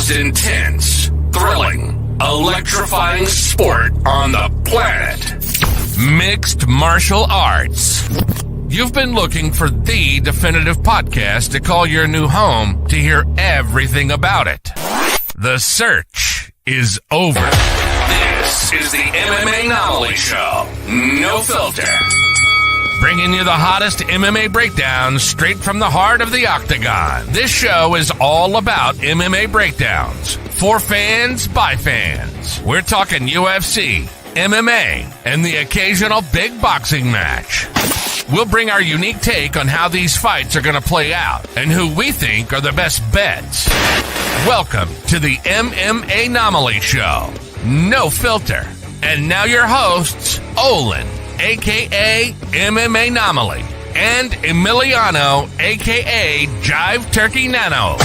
most intense, thrilling, electrifying sport on the planet. Mixed martial arts. You've been looking for the definitive podcast to call your new home to hear everything about it. The search is over. This is the MMAnomaly Show. No filter. Bringing you the hottest MMA breakdowns straight from the heart of the octagon. This show is all about MMA breakdowns. For fans, by fans. We're talking UFC, MMA, and the occasional big boxing match. We'll bring our unique take on how these fights are going to play out and who we think are the best bets. Welcome to the MMAnomaly Show. No filter. And now your hosts, Olin, a.k.a. MMAnomaly, and Emiliano, a.k.a. Jive Turkey Nano.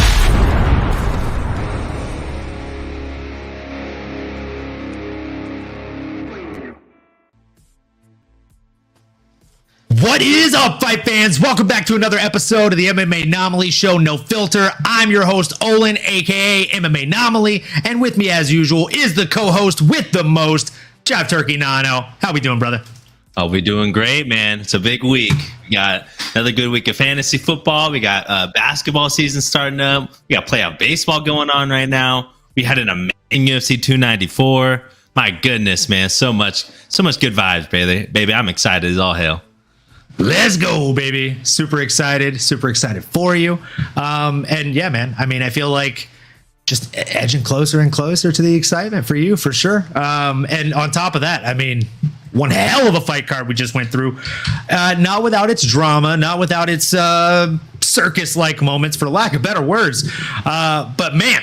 What is up, fight fans? Welcome back to another episode of the MMAnomaly Show, No Filter. I'm your host, Olin, a.k.a. MMAnomaly, and with me, as usual, is the co-host with the most, Jive Turkey Nano. How we doing, brother? Oh, we're doing great, man. It's a big week. We got another good week of fantasy football. We got basketball season starting up. We got playoff baseball going on right now. We had an amazing UFC 294. My goodness, man. So much good vibes, baby. I'm excited as all hell. Let's go, baby. Super excited for you. And yeah, man, I mean, I feel like just edging closer and closer to the excitement for you, for sure. And on top of that, I mean, one hell of a fight card we just went through. Not without its drama, not without its circus-like moments, for lack of better words. But man,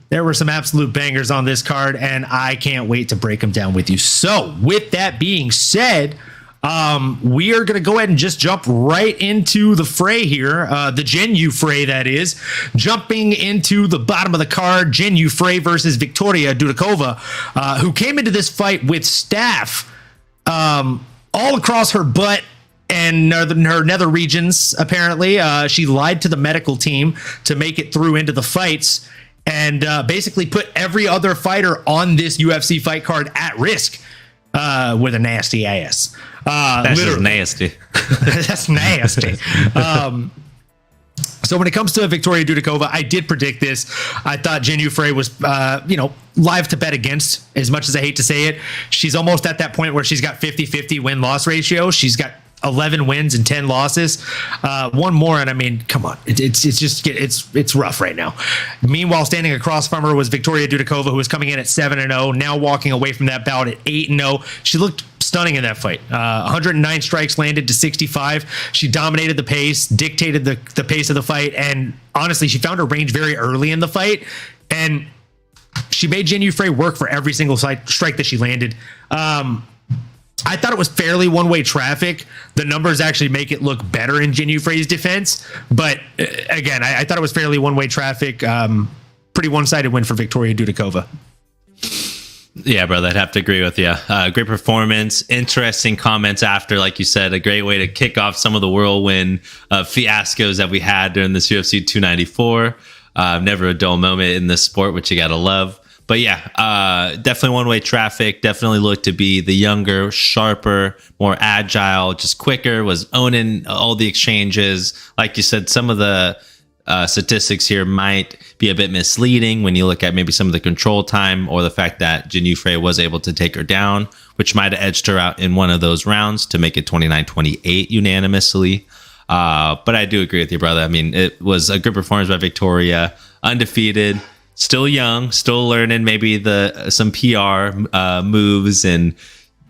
there were some absolute bangers on this card, and I can't wait to break them down with you. So with that being said, we are going to go ahead and just jump right into the fray here. The Gen-U fray, that is. Jumping into the bottom of the card, Gen-U fray versus Victoria Dudakova, who came into this fight with staph all across her butt and her nether regions, apparently. She lied to the medical team to make it through into the fights and basically put every other fighter on this UFC fight card at risk with a nasty ass. That's just nasty. That's nasty. So when it comes to Victoria Dudakova, I did predict this. I thought Gen-U fray was, live to bet against, as much as I hate to say it. She's almost at that point where she's got 50-50 win-loss ratio. She's got 11 wins and 10 losses. One more, and I mean, come on. It's rough right now. Meanwhile, standing across from her was Victoria Dudakova, who was coming in at 7-0, now walking away from that bout at 8-0. She looked stunning in that fight. 109 strikes landed to 65. She dominated the pace, dictated the pace of the fight, and honestly, she found her range very early in the fight, and she made Gen-U fray work for every single strike that she landed. I thought it was fairly one-way traffic. The numbers actually make it look better in Gen-U fray's defense, but again, I thought it was fairly one-way traffic. Pretty one-sided win for Victoria Dudakova. Yeah, brother, I'd have to agree with you. Great performance, interesting comments after, like you said, a great way to kick off some of the whirlwind fiascos that we had during this UFC 294. Never a dull moment in this sport, which you gotta love. But yeah, definitely one-way traffic. Definitely looked to be the younger, sharper, more agile, just quicker, was owning all the exchanges. Like you said, some of the statistics here might be a bit misleading when you look at maybe some of the control time or the fact that Gen-U fray was able to take her down, which might have edged her out in one of those rounds to make it 29-28 unanimously. But I do agree with you, brother. I mean, it was a good performance by Victoria, undefeated, still young, still learning maybe some PR moves and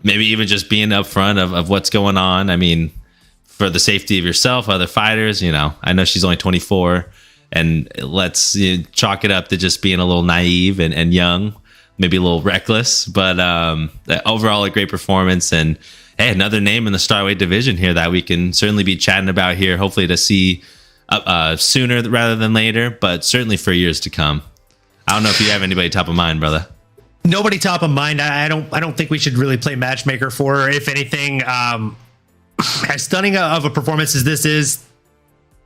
maybe even just being upfront of what's going on. I mean, for the safety of yourself, other fighters, I know she's only 24, and let's chalk it up to just being a little naive and young, maybe a little reckless, but overall a great performance. And hey, another name in the strawweight division here that we can certainly be chatting about here, hopefully to see sooner rather than later, but certainly for years to come. I don't know if you have anybody top of mind, brother. Nobody top of mind. I don't think we should really play matchmaker for her. If anything, as stunning of a performance as this is,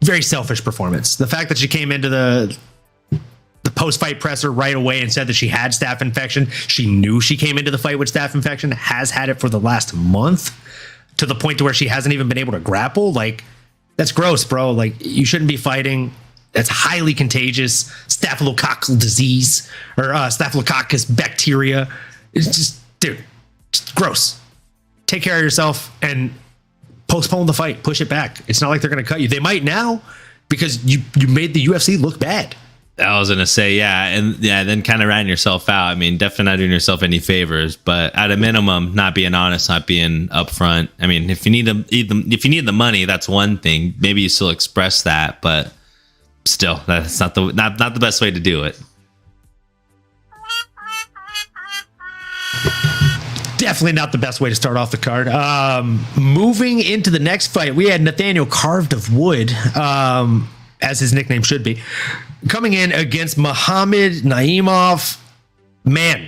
very selfish performance. The fact that she came into the post-fight presser right away and said that she had staph infection. She knew she came into the fight with staph infection, has had it for the last month, to the point to where she hasn't even been able to grapple. Like, that's gross, bro. Like, you shouldn't be fighting. That's highly contagious staphylococcal disease, or staphylococcus bacteria. It's just, dude, just gross. Take care of yourself and postpone the fight. Push it back. It's not like they're going to cut you. They might now, because you made the UFC look bad. I was gonna say, then kind of ratting yourself out. I mean, definitely not doing yourself any favors, but at a minimum, not being honest, not being upfront. I mean, if you need the money, that's one thing. Maybe you still express that, but still, that's not the best way to do it. Definitely not the best way to start off the card. Moving into the next fight, we had Nathaniel Carved of Wood, as his nickname should be, coming in against Muhammad Naimov. Man,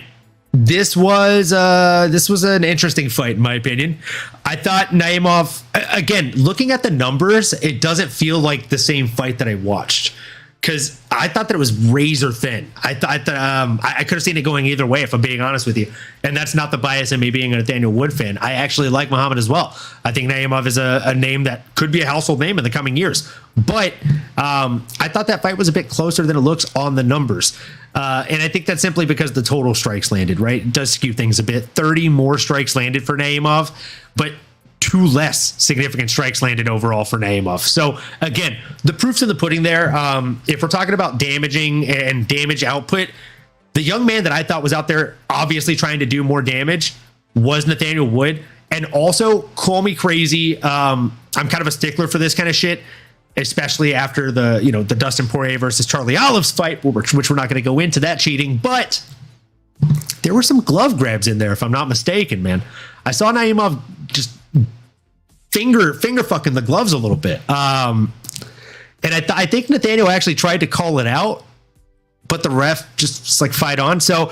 this was an interesting fight in my opinion. I thought Naimov, again, looking at the numbers, it doesn't feel like the same fight that I watched, because I thought that it was razor thin. I thought that I could have seen it going either way, if I'm being honest with you. And that's not the bias in me being a Nathaniel Wood fan. I actually like Muhammad as well. I think Naimov is a name that could be a household name in the coming years. But I thought that fight was a bit closer than it looks on the numbers. And I think that's simply because the total strikes landed, right? It does skew things a bit. 30 more strikes landed for Naimov, but 2 less significant strikes landed overall for Naimov. So again, the proof's in the pudding there. If we're talking about damaging and damage output, the young man that I thought was out there obviously trying to do more damage was Nathaniel Wood. And also, call me crazy, I'm kind of a stickler for this kind of shit, especially after the Dustin Poirier versus Charlie Olives fight, which we're not going to go into that cheating, but there were some glove grabs in there, if I'm not mistaken, man. I saw Naimov just finger fucking the gloves a little bit. And I think Nathaniel actually tried to call it out, but the ref just like fight on. So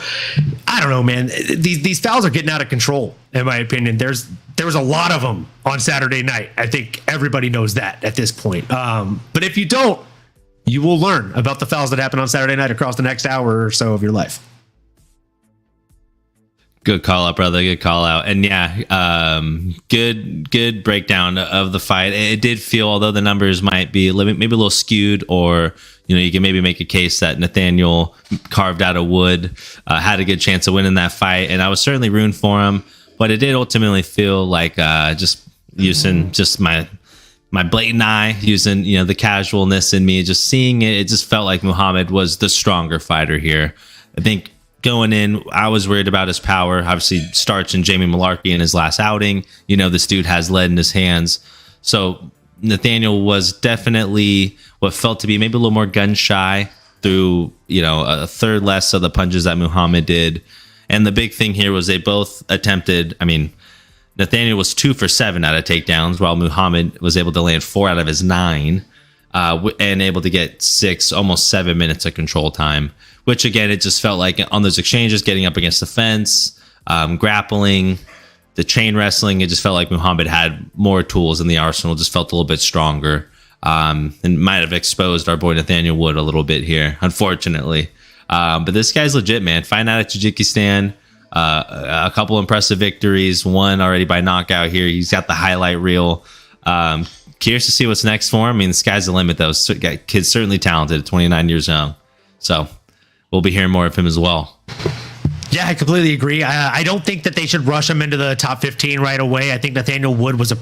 I don't know, man. These fouls are getting out of control, in my opinion. There was a lot of them on Saturday night. I think everybody knows that at this point. But if you don't, you will learn about the fouls that happen on Saturday night across the next hour or so of your life. Good call out, brother. Good call out. And yeah, good breakdown of the fight. It did feel, although the numbers might be maybe a little skewed, or you can maybe make a case that Nathaniel Carved out of Wood had a good chance of winning that fight, and I was certainly rooting for him. But it did ultimately feel like just using just my blatant eye, using the casualness in me, just seeing it. It just felt like Muhammad was the stronger fighter here. I think going in, I was worried about his power. Obviously, Starch and Jamie Malarkey in his last outing. This dude has lead in his hands. So Nathaniel was definitely what felt to be maybe a little more gun shy through, a third less of the punches that Muhammad did. And the big thing here was they both attempted, Nathaniel was 2 for 7 out of takedowns, while Muhammad was able to land 4 out of his 9, and able to get 6, almost 7 minutes of control time. Which again, it just felt like on those exchanges, getting up against the fence, grappling, the chain wrestling, it just felt like Muhammad had more tools in the arsenal, just felt a little bit stronger, and might have exposed our boy Nathaniel Wood a little bit here, unfortunately. But this guy's legit, man. Fighting out of Tajikistan, a couple impressive victories, one already by knockout here. He's got the highlight reel. Curious to see what's next for him. The sky's the limit, though. Kid's certainly talented at 29 years young. So we'll be hearing more of him as well. Yeah, I completely agree. I don't think that they should rush him into the top 15 right away. I think Nathaniel Wood was a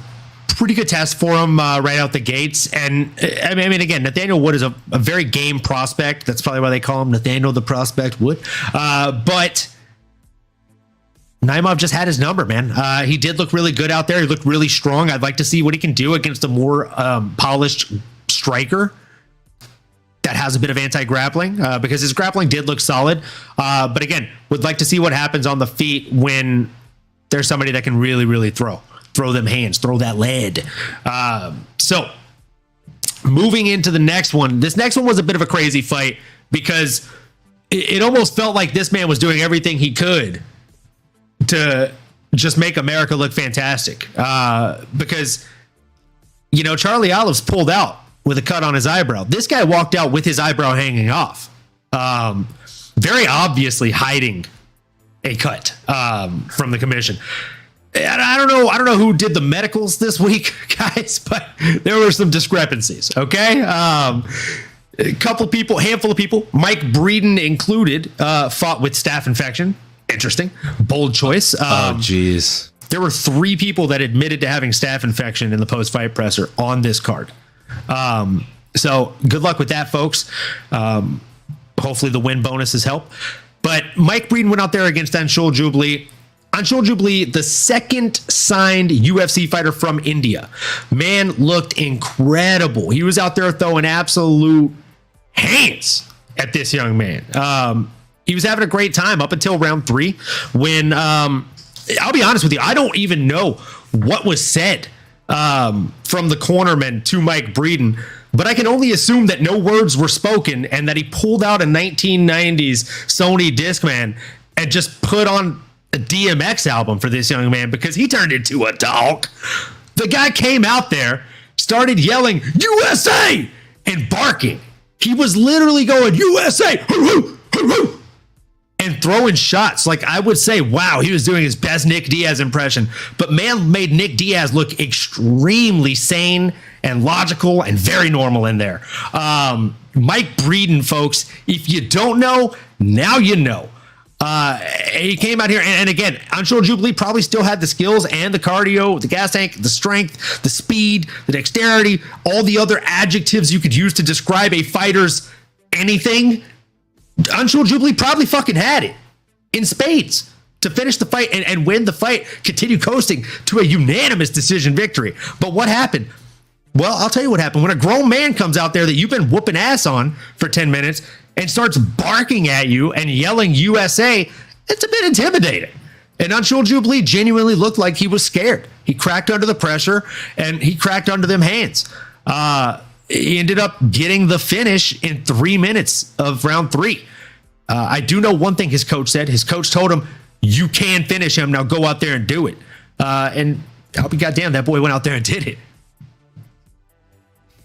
pretty good test for him right out the gates. And again, Nathaniel Wood is a very game prospect. That's probably why they call him Nathaniel the Prospect Wood. But Naimov just had his number, man. He did look really good out there. He looked really strong. I'd like to see what he can do against a more polished striker that has a bit of anti-grappling, because his grappling did look solid. But again, would like to see what happens on the feet when there's somebody that can really, really throw them hands, throw that lead. So moving into the next one, this next one was a bit of a crazy fight, because it almost felt like this man was doing everything he could to just make America look fantastic. Because, Charlie Olives pulled out with a cut on his eyebrow. This guy walked out with his eyebrow hanging off. very obviously hiding a cut from the commission. And I don't know who did the medicals this week, guys, but there were some discrepancies. Okay. A handful of people, Mike Breeden included, fought with staph infection. Interesting. Bold choice. Oh, geez. There were 3 people that admitted to having staph infection in the post-fight presser on this card. So good luck with that, folks. Hopefully the win bonuses help. But Mike Breeden went out there against Anshul Jubli. Anshul Jubli, the second signed UFC fighter from India. Man looked incredible. He was out there throwing absolute hands at this young man. He was having a great time up until round 3 when, I'll be honest with you, I don't even know what was said from the cornerman to Mike Breeden, but I can only assume that no words were spoken and that he pulled out a 1990s Sony Discman and just put on a DMX album for this young man because he turned into a dog. The guy came out there, started yelling, USA, and barking. He was literally going, USA, and throwing shots. Like, I would say, wow, he was doing his best Nick Diaz impression. But man made Nick Diaz look extremely sane and logical and very normal in there. Mike Breeden, folks, if you don't know, now you know. He came out here, and again, Anshul Jubli probably still had the skills and the cardio, the gas tank, the strength, the speed, the dexterity, all the other adjectives you could use to describe a fighter's anything. Anshul Jubli probably fucking had it in spades to finish the fight and win the fight, continue coasting to a unanimous decision victory. But what happened? Well, I'll tell you what happened. When a grown man comes out there that you've been whooping ass on for 10 minutes and starts barking at you and yelling USA, it's a bit intimidating. And Anshul Jubli genuinely looked like he was scared. He cracked under the pressure and he cracked under them hands. He ended up getting the finish in 3 minutes of round 3. I do know one thing his coach said. His coach told him, you can finish him. Now go out there and do it. And I'll be goddamn, that boy went out there and did it.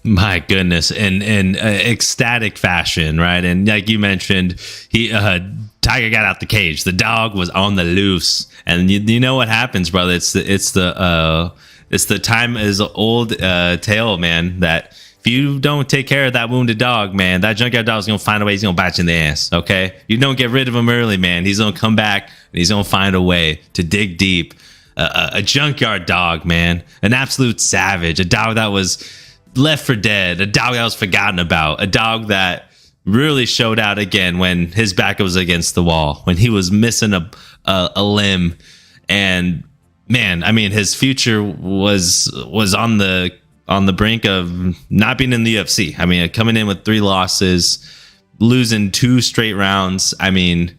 My goodness, in ecstatic fashion, right? And like you mentioned, Tiger got out the cage. The dog was on the loose, and you know what happens, brother? It's the time is old tale, man. That if you don't take care of that wounded dog, man, that junkyard dog's gonna find a way. He's gonna bite you in the ass. Okay, you don't get rid of him early, man. He's gonna come back and he's gonna find a way to dig deep. A junkyard dog, man, an absolute savage, a dog that was left for dead, a dog that was forgotten about, a dog that really showed out again when his back was against the wall, when he was missing a limb. And man, I mean, his future was on the brink of not being in the UFC. I mean, coming in with 3 losses, losing 2 straight rounds. I mean,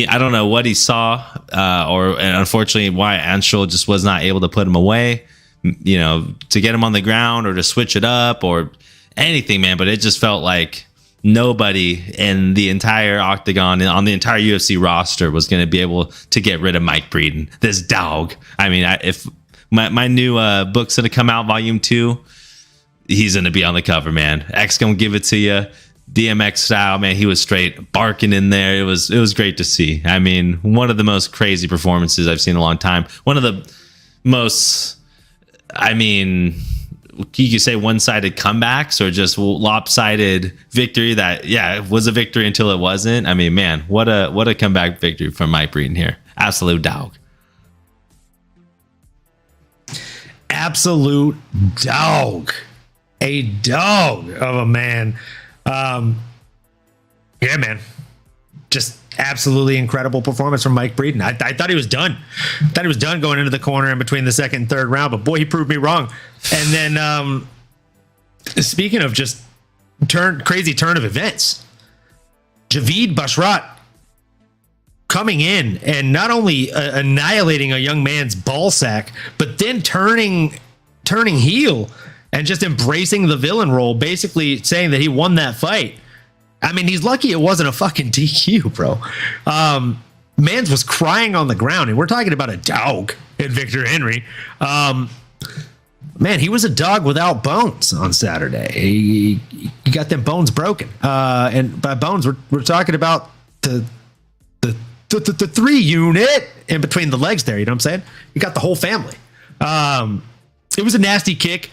I don't know what he saw, and unfortunately why Anshul just was not able to put him away, you know, to get him on the ground or to switch it up or anything, man. But it just felt like nobody in the entire octagon on the entire UFC roster was going to be able to get rid of Mike Breeden, this dog. I mean, if my new book's going to come out, volume 2, he's going to be on the cover, man. X going to give it to you. DMX style, man. He was straight barking in there. It was great to see. I mean, one of the most crazy performances I've seen in a long time. One of the most, I mean, you could say one-sided comebacks or just lopsided victory that, yeah, it was a victory until it wasn't. I mean, man, what a comeback victory from Mike Breeden here. Absolute dog. Absolute dog. A dog of a man. Yeah, man. Just absolutely incredible performance from Mike Breeden. I thought he was done. Thought he was done going into the corner in between the second and third round, but boy, he proved me wrong. And then, speaking of just crazy turn of events, Javid Bashrat coming in and not only annihilating a young man's ball sack, but then turning heel and just embracing the villain role, basically saying that he won that fight. I mean, he's lucky it wasn't a fucking DQ, bro. Mans was crying on the ground, and we're talking about a dog in Victor Henry. man, he was a dog without bones on Saturday. He got them bones broken. And by bones, we're talking about the 3 unit in between the legs there. You know what I'm saying? You got the whole family. It was a nasty kick.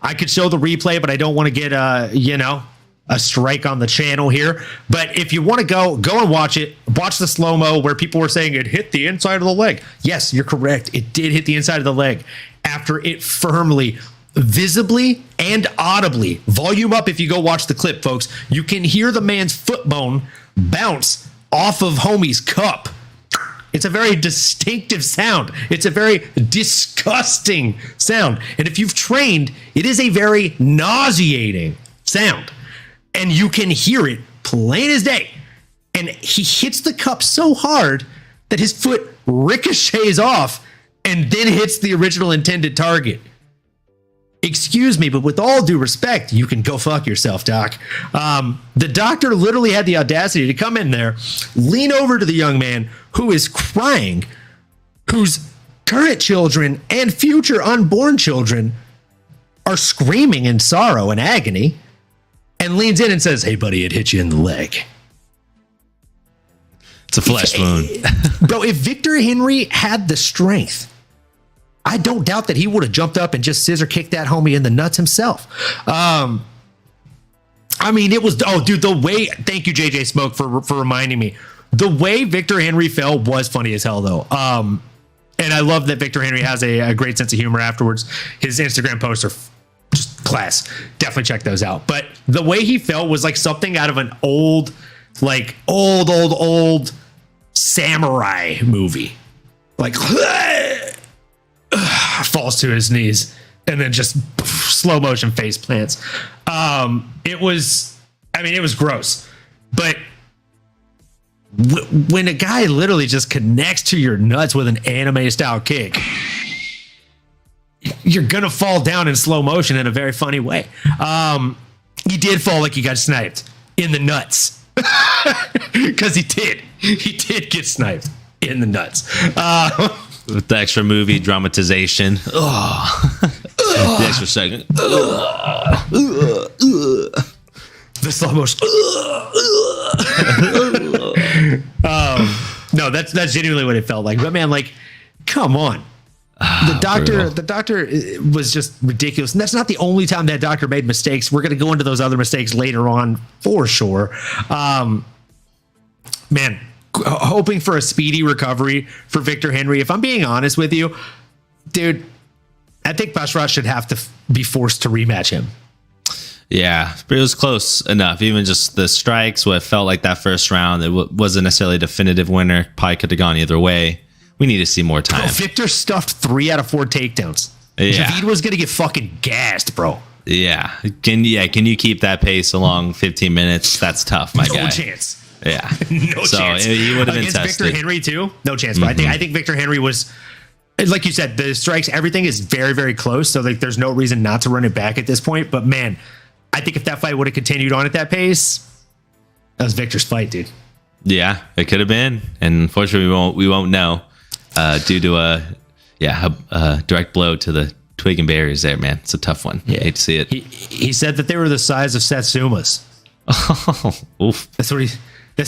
I could show the replay, but I don't want to get a strike on the channel here. But if you want to go and watch it, watch the slow-mo where people were saying it hit the inside of the leg. Yes, you're correct. It did hit the inside of the leg after it firmly, visibly, and audibly. Volume up if you go watch the clip, folks. You can hear the man's foot bone bounce off of homie's cup. It's a very distinctive sound. It's a very disgusting sound. And if you've trained, it is a very nauseating sound. And you can hear it plain as day. And he hits the cup so hard that his foot ricochets off and then hits the original intended target. Excuse me, but with all due respect, you can go fuck yourself, Doc. The doctor literally had the audacity to come in there, lean over to the young man who is crying, whose current children and future unborn children are screaming in sorrow and agony, and leans in and says, "Hey, buddy, it hit you in the leg." It's a flesh wound. Bro, if Victor Henry had the strength, I don't doubt that he would have jumped up and just scissor kicked that homie in the nuts himself. I mean, it was, the way, thank you, JJ Smoke, for reminding me. The way Victor Henry fell was funny as hell, though. And I love that Victor Henry has a great sense of humor afterwards. His Instagram posts are just class. Definitely check those out. But the way he fell was like something out of an old samurai movie. Like, falls to his knees and then just slow motion face plants. It was gross. But when a guy literally just connects to your nuts with an anime style kick, you're gonna fall down in slow motion in a very funny way. He did fall like he got sniped in the nuts. Because he did get sniped in the nuts. With the extra movie dramatization. The extra second. The slow motion. No, that's genuinely what it felt like. But man, like, come on. The doctor was just ridiculous. And that's not the only time that doctor made mistakes. We're going to go into those other mistakes later on for sure. Man, hoping for a speedy recovery for Victor Henry. If I'm being honest with you, dude, I think Basharat should have to be forced to rematch him. Yeah, but it was close enough. Even just the strikes, what felt like that first round, it wasn't necessarily a definitive winner. Probably could have gone either way. We need to see more time. Bro, Victor stuffed 3 out of 4 takedowns. Yeah. Javid was going to get fucking gassed, bro. Yeah. Can you keep that pace along 15 minutes? That's tough, my guy. No chance. Yeah. No chance. He would have been against tested. Victor Henry too. No chance. But I think Victor Henry was, like you said, the strikes, everything is very, very close. So like, there's no reason not to run it back at this point. But man, I think if that fight would have continued on at that pace, that was Victor's fight, dude. Yeah, it could have been, and unfortunately, we won't know due to a direct blow to the twig and berries. There, man, it's a tough one. Yeah. I hate to see it. He said that they were the size of Satsumas. Oh, oof. That's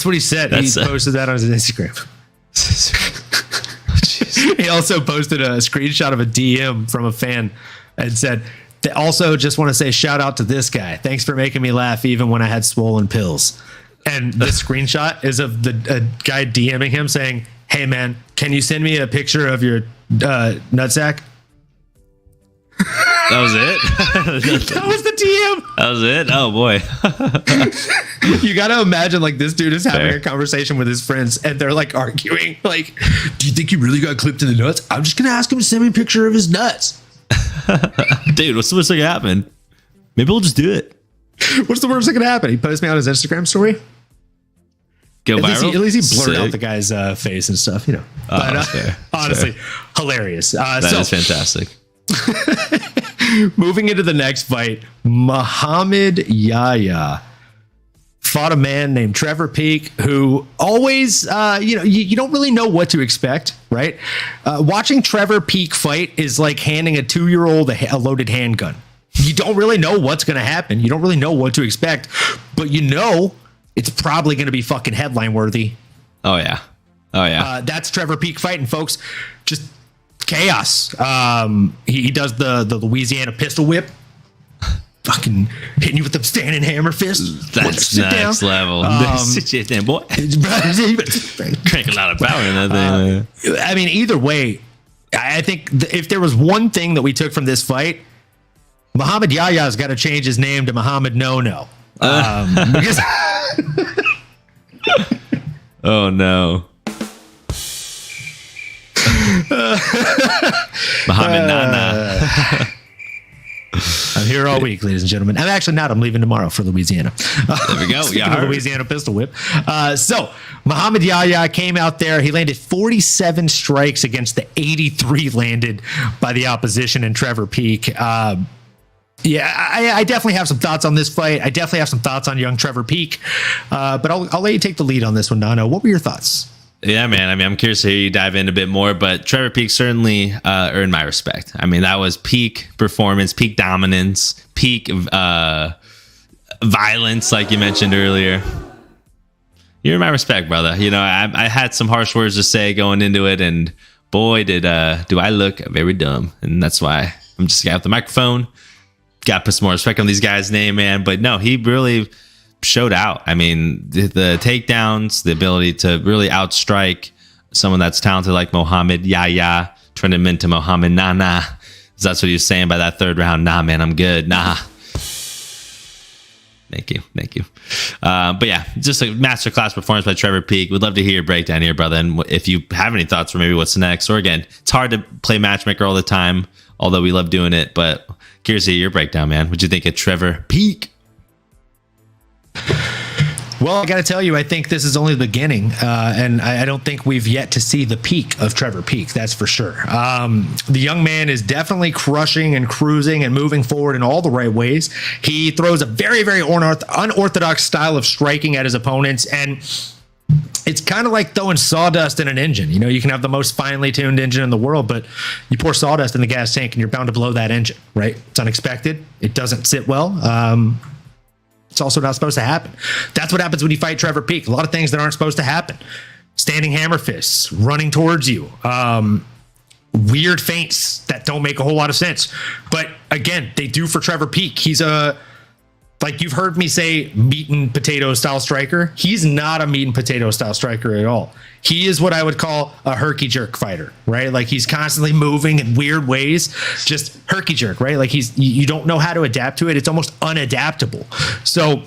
what he said. He posted that on his Instagram. He also posted a screenshot of a DM from a fan and said, "They also just want to say shout out to this guy. Thanks for making me laugh even when I had swollen pills." And the screenshot is of a guy DMing him saying, "Hey man, can you send me a picture of your nutsack?" That was it? That was the DM. That was it? Oh boy. You got to imagine like this dude is having a conversation with his friends and they're like arguing like, "Do you think he really got clipped in the nuts? I'm just going to ask him to send me a picture of his nuts." Dude, what's the worst that can happen? Maybe we'll just do it. What's the worst that can happen? He posts me on his Instagram story. Go viral? At least he blurred out the guy's face and stuff, you know. But honestly, hilarious. That is fantastic. Moving into the next fight, Muhammad Yahya fought a man named Trevor Peek, who always, you don't really know what to expect, right? Watching Trevor Peek fight is like handing a 2-year-old a loaded handgun. You don't really know what's going to happen. You don't really know what to expect, but you know it's probably going to be fucking headline worthy. Oh, yeah. That's Trevor Peek fighting, folks. Just chaos. He does the Louisiana pistol whip. Fucking hitting you with the standing hammer fist. That's next level. Sit down, boy. Crank a lot of power in that thing. I mean, either way, I think if there was one thing that we took from this fight, Muhammad Yaya's got to change his name to Muhammad No. Because oh no. Muhammad Nana. I'm here all week, ladies and gentlemen. I'm actually not. I'm leaving tomorrow for Louisiana. There we go. Yeah, Louisiana pistol whip. So Muhammad Yahya came out there. He landed 47 strikes against the 83 landed by the opposition and Trevor Peek. I definitely have some thoughts on this fight. I definitely have some thoughts on young Trevor Peek. But I'll let you take the lead on this one, Nano. What were your thoughts? Yeah, man. I mean, I'm curious to hear you dive in a bit more, but Trevor Peek certainly earned my respect. I mean, that was peak performance, peak dominance, peak violence, like you mentioned earlier. You earned my respect, brother. You know, I had some harsh words to say going into it, and boy, do I look very dumb. And that's why I'm just got the microphone. Got to put some more respect on these guys' name, man. But no, he really showed out. I mean, the takedowns, the ability to really outstrike someone that's talented like Muhammad Yahya, turn him into Muhammad Nana. That's what he was saying by that third round. Nah, man, I'm good. Nah. Thank you. But yeah, just a masterclass performance by Trevor Peek. We'd love to hear your breakdown here, brother. And if you have any thoughts for maybe what's next, or again, it's hard to play matchmaker all the time, although we love doing it. But curious to hear your breakdown, man. What'd you think of Trevor Peek? Well, I got to tell you, I think this is only the beginning, and I don't think we've yet to see the peak of Trevor Peek, that's for sure. The young man is definitely crushing and cruising and moving forward in all the right ways. He throws a very, very unorthodox style of striking at his opponents, and it's kind of like throwing sawdust in an engine. You know, you can have the most finely tuned engine in the world, but you pour sawdust in the gas tank and you're bound to blow that engine, right? It's unexpected. It doesn't sit well. It's also not supposed to happen. That's what happens when you fight Trevor Peek. A lot of things that aren't supposed to happen. Standing hammer fists, running towards you, weird feints that don't make a whole lot of sense. But again, they do for Trevor Peek. He's like you've heard me say, meat and potato style striker. He's not a meat and potato style striker at all. He is what I would call a herky jerk fighter, right? Like he's constantly moving in weird ways, just herky jerk, right? Like you don't know how to adapt to it. It's almost unadaptable. So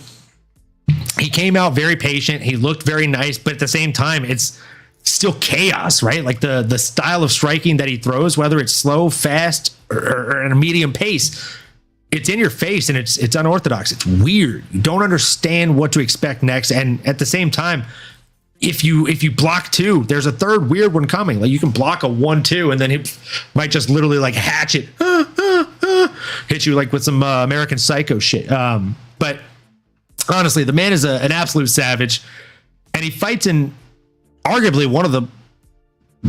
he came out very patient. He looked very nice, but at the same time, it's still chaos, right? Like the style of striking that he throws, whether it's slow, fast, or at a medium pace, it's in your face and it's unorthodox. It's weird. You don't understand what to expect next. And at the same time, if you block two, there's a third weird one coming. Like you can block a 1-2 and then he might just literally like hatchet, hit you like with some American Psycho shit. But honestly, the man is an absolute savage, and he fights in arguably one of the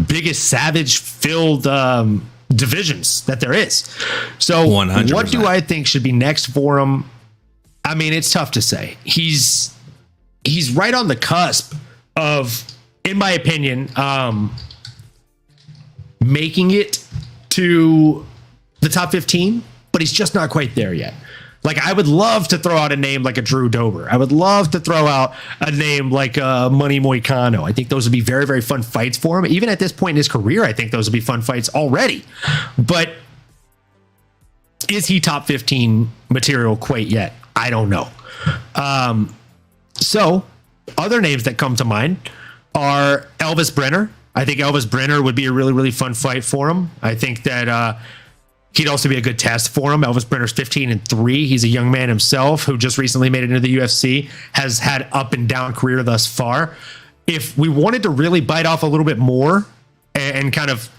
biggest savage-filled divisions that there is. So 100%. What do I think should be next for him? I mean, it's tough to say. He's right on the cusp of, in my opinion, making it to the top 15, but he's just not quite there yet. Like, I would love to throw out a name like a Drew Dober. I would love to throw out a name like Money Moicano. I think those would be very, very fun fights for him. Even at this point in his career, I think those would be fun fights already. But is he top 15 material quite yet? I don't know. So other names that come to mind are Elvis Brenner. I think Elvis Brenner would be a really, really fun fight for him. I think that he'd also be a good test for him. Elvis Brenner's 15-3. He's a young man himself who just recently made it into the UFC, has had up and down career thus far. If we wanted to really bite off a little bit more and kind of,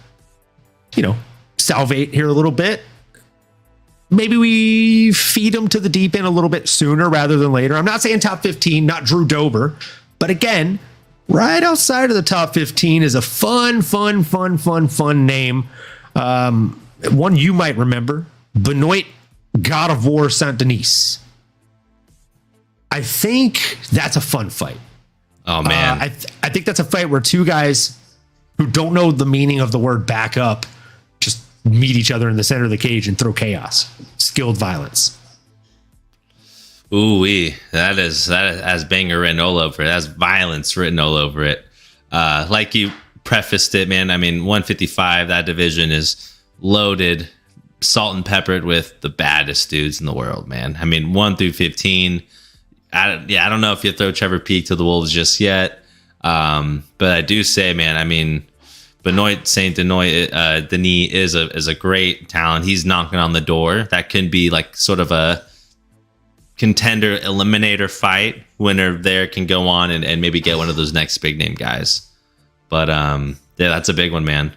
salvate here a little bit, maybe we feed him to the deep end a little bit sooner rather than later. I'm not saying top 15, not Drew Dober, but again, right outside of the top 15 is a fun name. One you might remember, Benoit God of War Saint Denis. I think that's a fun fight. Oh man, I think that's a fight where two guys who don't know the meaning of the word back up just meet each other in the center of the cage and throw chaos, skilled violence. Ooh-wee. That has banger written all over it. That's violence written all over it. Like you prefaced it, man. I mean, 155, that division is loaded, salt and peppered with the baddest dudes in the world, man. I mean, 1 through 15. I don't know if you throw Trevor Peek to the Wolves just yet. But I do say, man, I mean, Benoit Saint Denis is a great talent. He's knocking on the door. That can be like sort of a contender eliminator fight. Winner there can go on and maybe get one of those next big name guys. But yeah, that's a big one, man.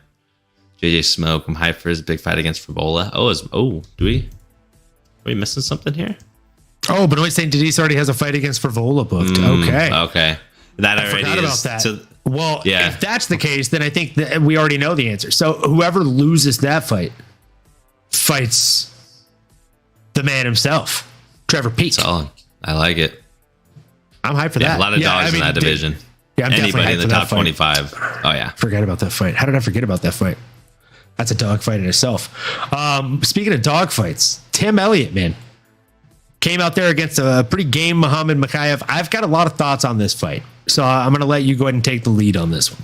JJ Smoke, I'm hyped for his big fight against Favola. Are we missing something here? Oh, Benoit Saint Denis already has a fight against Favola booked. Okay. That already forgot is. About that. Well, yeah. If that's the case, then I think that we already know the answer. So whoever loses that fight fights the man himself, Trevor Peek. Solid. I like it. I'm hyped for that. A lot of dogs in that division. I'm anybody in the top 25. Oh yeah. Forget about that fight. How did I forget about that fight? That's a dog fight in itself. Speaking of dog fights, Tim Elliott, man, came out there against a pretty game Muhammad Mokaev. I've got a lot of thoughts on this fight, so I'm going to let you go ahead and take the lead on this one.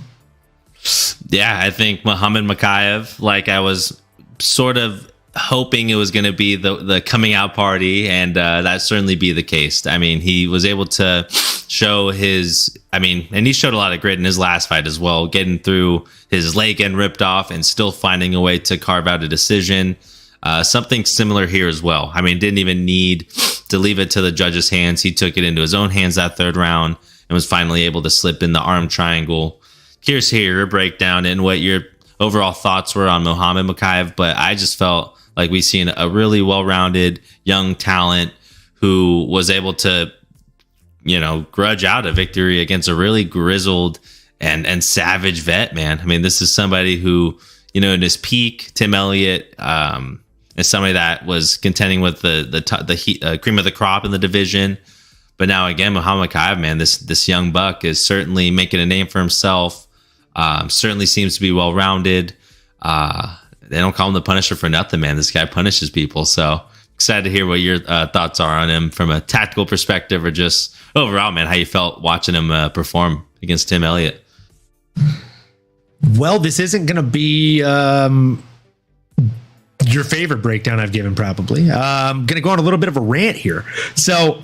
Yeah, I think Muhammad Mokaev, like I was sort of hoping it was going to be the coming out party, and that certainly be the case. I mean, he was able to show and he showed a lot of grit in his last fight as well, getting through his leg getting ripped off and still finding a way to carve out a decision. Something similar here as well. I mean, didn't even need to leave it to the judge's hands. He took it into his own hands that third round and was finally able to slip in the arm triangle. Curious to hear your breakdown and what your overall thoughts were on Muhammad Mokaev, but I just felt like we seen a really well-rounded young talent who was able to, grudge out a victory against a really grizzled and savage vet, man. I mean, this is somebody who, in his peak, Tim Elliott, is somebody that was contending with the cream of the crop in the division. But now again, Muhammad Mokaev, man, this young buck is certainly making a name for himself. Certainly seems to be well-rounded. They don't call him the Punisher for nothing, man. This guy punishes people. So excited to hear what your thoughts are on him from a tactical perspective or just overall, man, how you felt watching him perform against Tim Elliott. Well, this isn't going to be your favorite breakdown I've given, probably. I'm going to go on a little bit of a rant here. So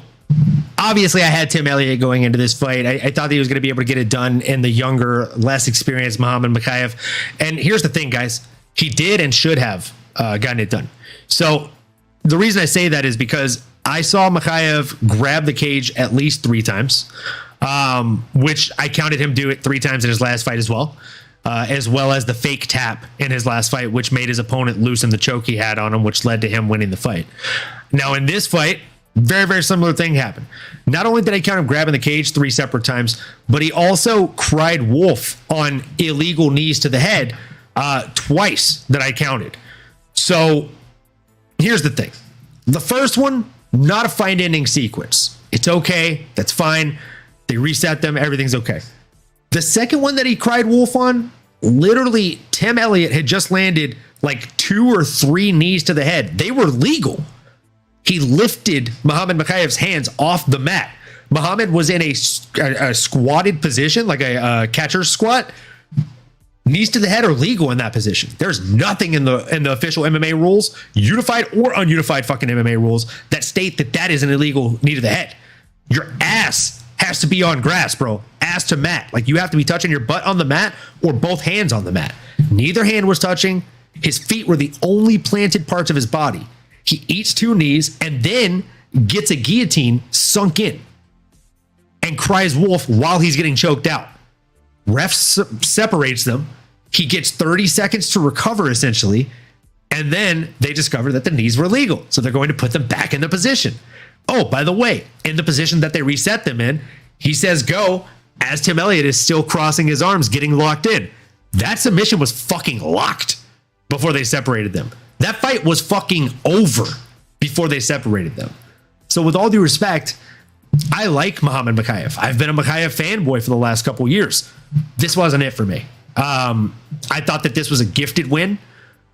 obviously I had Tim Elliott going into this fight. I thought that he was going to be able to get it done in the younger, less experienced Muhammad Mokaev. And here's the thing, guys. He did and should have gotten it done. So the reason I say that is because I saw Mokaev grab the cage at least 3 times, which I counted him do it 3 times in his last fight as well as the fake tap in his last fight, which made his opponent loosen the choke he had on him, which led to him winning the fight. Now, in this fight, very, very similar thing happened. Not only did I count him grabbing the cage 3 separate times, but he also cried wolf on illegal knees to the head twice that I counted. So here's the thing. The first one, not a fight-ending sequence. It's okay. That's fine. They reset them. Everything's okay. The second one that he cried wolf on, literally Tim Elliott had just landed like 2 or 3 knees to the head. They were legal. He lifted Muhammad Mokaev's hands off the mat. Muhammad was in a squatted position, like a catcher's squat. Knees to the head are legal in that position. There's nothing in the official MMA rules, unified or ununified fucking MMA rules, that state that is an illegal knee to the head. Your ass has to be on grass, bro. Ass to mat. Like, you have to be touching your butt on the mat or both hands on the mat. Neither hand was touching. His feet were the only planted parts of his body. He eats 2 knees and then gets a guillotine sunk in and cries wolf while he's getting choked out. Ref separates them. He gets 30 seconds to recover, essentially. And then they discover that the knees were legal. So they're going to put them back in the position. Oh, by the way, in the position that they reset them in, he says go as Tim Elliott is still crossing his arms, getting locked in. That submission was fucking locked before they separated them. That fight was fucking over before they separated them. So with all due respect, I like Muhammad Mokaev. I've been a Mokaev fanboy for the last couple of years. This wasn't it for me. I thought that this was a gifted win.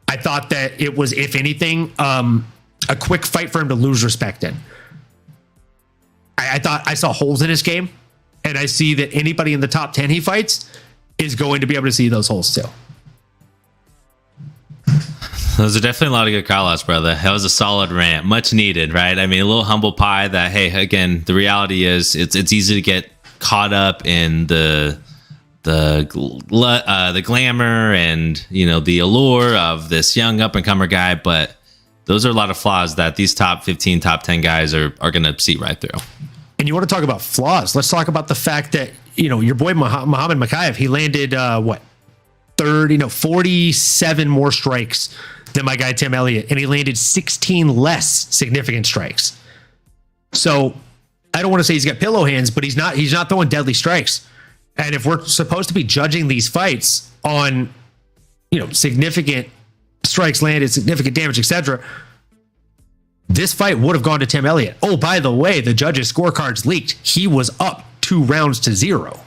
I thought that it was, if anything, a quick fight for him to lose respect in. I thought I saw holes in his game, and I see that anybody in the top 10 he fights is going to be able to see those holes too. Those are definitely a lot of good call-outs, brother. That was a solid rant, much needed, right? I mean, a little humble pie that, hey, again, the reality is it's easy to get caught up in the glamour and, you know, the allure of this young up-and-comer guy, but those are a lot of flaws that these top 15, top 10 guys are going to see right through. And you want to talk about flaws? Let's talk about the fact that, you know, your boy Muhammad Mokaev, he landed 47 more strikes than my guy Tim Elliott, and he landed 16 less significant strikes. So I don't want to say he's got pillow hands, but he's not throwing deadly strikes. And if we're supposed to be judging these fights on, you know, significant strikes landed, significant damage, etc., this fight would have gone to Tim Elliott. Oh, by the way, the judges' scorecards leaked. He was up 2-0.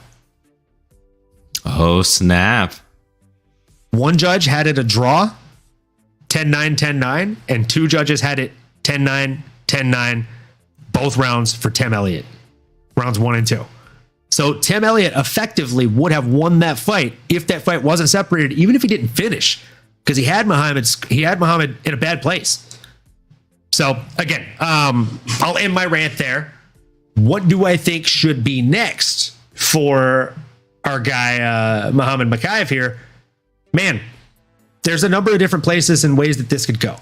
Oh, snap. One judge had it a draw, 10-9, 10-9, and two judges had it 10-9, 10-9, both rounds for Tim Elliott, rounds 1 and 2. So Tim Elliott effectively would have won that fight if that fight wasn't separated, even if he didn't finish, because he had Muhammad in a bad place. So again, I'll end my rant there. What do I think should be next for our guy Muhammad Mokaev here? Man, there's a number of different places and ways that this could go.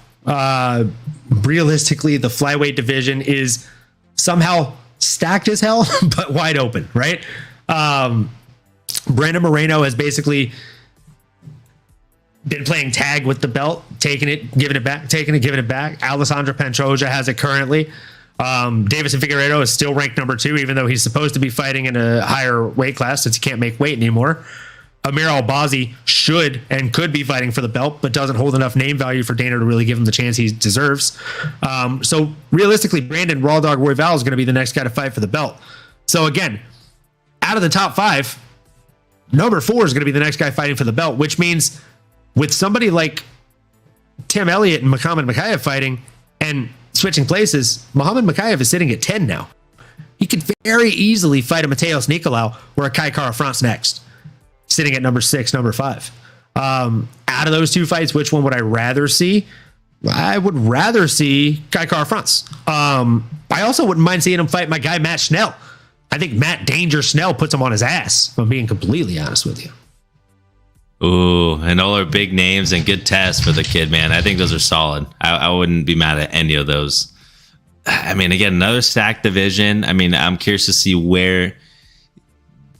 Realistically, the flyweight division is somehow stacked as hell, but wide open, right? Brandon Moreno has basically been playing tag with the belt, taking it, giving it back, taking it, giving it back. Alessandro Pantoja has it currently. Davison Figueiredo is still ranked number 2, even though he's supposed to be fighting in a higher weight class since he can't make weight anymore. Amir Albazi should and could be fighting for the belt, but doesn't hold enough name value for Dana to really give him the chance he deserves. So realistically, Brandon Raw Dog Royval is going to be the next guy to fight for the belt. So again, out of the top 5, number 4 is going to be the next guy fighting for the belt, which means with somebody like Tim Elliott and Muhammad Mokaev fighting and switching places, Muhammad Mokaev is sitting at 10 now. He could very easily fight a Mateos Nicolau or a Kai Kara France next, sitting at number 6, number 5. Out of those two fights, which one would I rather see? I would rather see Kai Kara France. I also wouldn't mind seeing him fight my guy Matt Schnell. I think Matt Danger Schnell puts him on his ass, if I'm being completely honest with you. Ooh, and all are big names and good tests for the kid, man. I think those are solid. I wouldn't be mad at any of those. I mean, again, another stacked division. I mean, I'm curious to see where,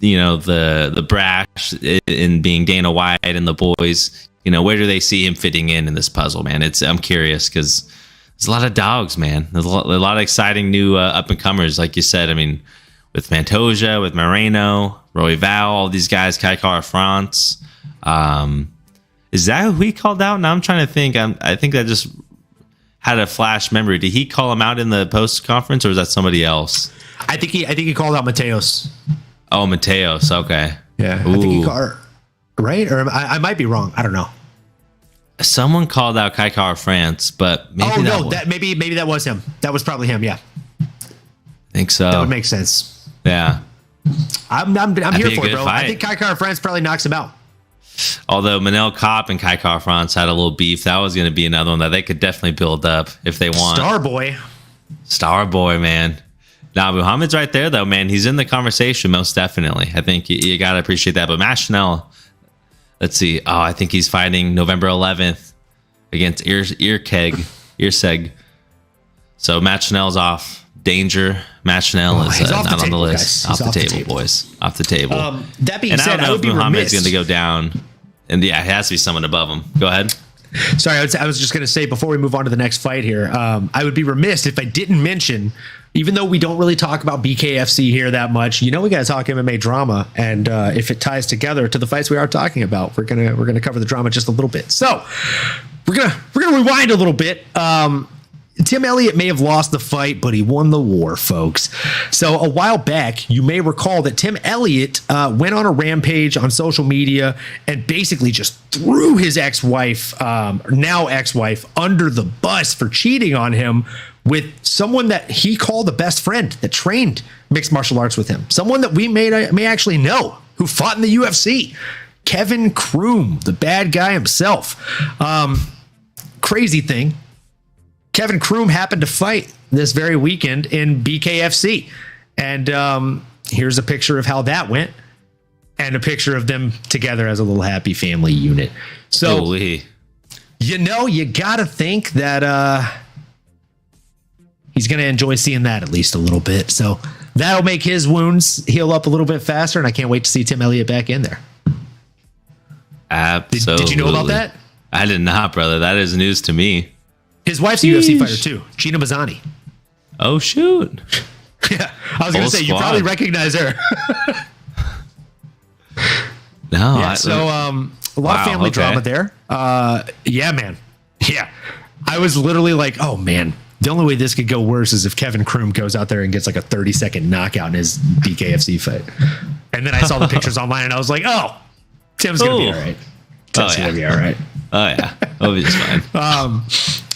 you know, the brash in being Dana White and the boys, you know, where do they see him fitting in this puzzle, man? I'm curious because there's a lot of dogs, man. There's a lot of exciting new up and comers, like you said. I mean, with Pantoja, with Moreno, Royval, all these guys, Kai Kara France. Is that who he called out? Now I'm trying to think. I think I just had a flash memory. Did he call him out in the post conference, or was that somebody else? I think he called out Mateos. Oh, Mateos. Okay. Yeah. Ooh. I think he called, right? Or I might be wrong. I don't know. Someone called out Kai Kara France, but maybe maybe that was him. That was probably him. Yeah. I think so. That would make sense. Yeah. I'm here for it, bro. Fight. I think Kai Kara France probably knocks him out. Although Manel Kopp and Kai Kara France had a little beef, that was going to be another one that they could definitely build up if they want. Starboy, man. Nah, Muhammad's right there, though, man. He's in the conversation, most definitely. I think you got to appreciate that. But Matt Schnell, let's see. Oh, I think he's fighting November 11th against Earseg. So Matt Schnell's off. Danger. Matt Schnell is not on the list. Off the table, boys. Off the table. That being and said, I don't know if Muhammad's going to go down. And yeah, it has to be someone above him. Go ahead. Sorry, I was just going to say before we move on to the next fight here, I would be remiss if I didn't mention, even though we don't really talk about BKFC here that much, we got to talk MMA drama, and if it ties together to the fights we are talking about, we're gonna cover the drama just a little bit. So we're gonna rewind a little bit. Tim Elliott may have lost the fight, but he won the war, folks. So a while back, you may recall that Tim Elliott went on a rampage on social media and basically just threw his ex-wife, now ex-wife, under the bus for cheating on him with someone that he called a best friend that trained mixed martial arts with him. Someone that we may actually know who fought in the UFC. Kevin Kroom, the bad guy himself. Crazy thing. Kevin Kroom happened to fight this very weekend in BKFC. And here's a picture of how that went and a picture of them together as a little happy family unit. So, you got to think that he's going to enjoy seeing that at least a little bit. So that'll make his wounds heal up a little bit faster. And I can't wait to see Tim Elliott back in there. Absolutely. Did you know about that? I did not, brother. That is news to me. His wife's a UFC fighter too, Gina Mazzani. Oh shoot! Yeah, I was going to say you probably recognize her. No, yeah. So a lot of family drama there. Yeah, man. Yeah, I was literally like, oh man, the only way this could go worse is if Kevin Kroom goes out there and gets like a 30-second knockout in his BKFC fight. And then I saw the pictures online and I was like, oh, Tim's going to be all right. Tim's going to be all right. Oh yeah, oh he's fine.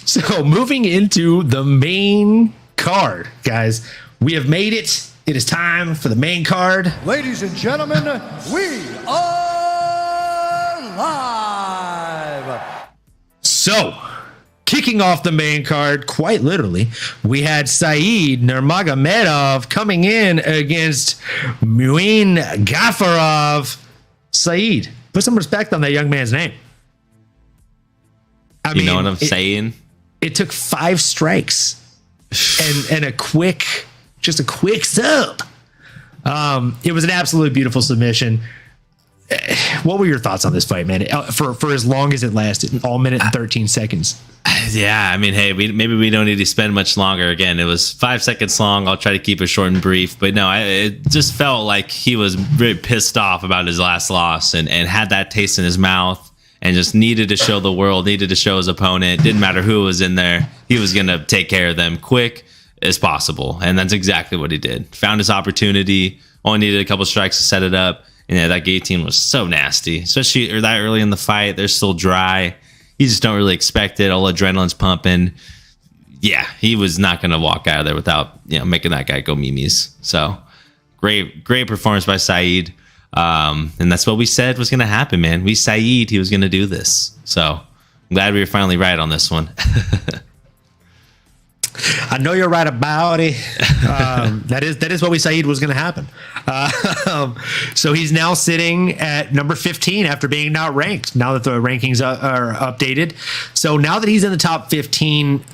So moving into the main card, guys, we have made it. It is time for the main card. Ladies and gentlemen, we are live. So, kicking off the main card, quite literally, we had Saeed Nurmagomedov coming in against Muin Gafarov. Saeed, put some respect on that young man's name. I mean, know what I'm saying? It took 5 strikes and a quick sub. It was an absolutely beautiful submission. What were your thoughts on this fight, man? For as long as it lasted, all minute and 13 seconds. Yeah, I mean, hey, maybe we don't need to spend much longer. Again, it was 5 seconds long. I'll try to keep it short and brief. But no, it just felt like he was very pissed off about his last loss and had that taste in his mouth. And just needed to show the world, needed to show his opponent. Didn't matter who was in there. He was going to take care of them quick as possible. And that's exactly what he did. Found his opportunity. Only needed a couple strikes to set it up. And yeah, that guillotine was so nasty. Especially that early in the fight. They're still dry. You just don't really expect it. All adrenaline's pumping. Yeah, he was not going to walk out of there without making that guy go memes. So great performance by Saeed. And that's what we said was going to happen, man. We said he was going to do this. So I'm glad we were finally right on this one. I know you're right about it. That is what we said was going to happen. So he's now sitting at number 15 after being not ranked, now that the rankings are updated. So now that he's in the top 15,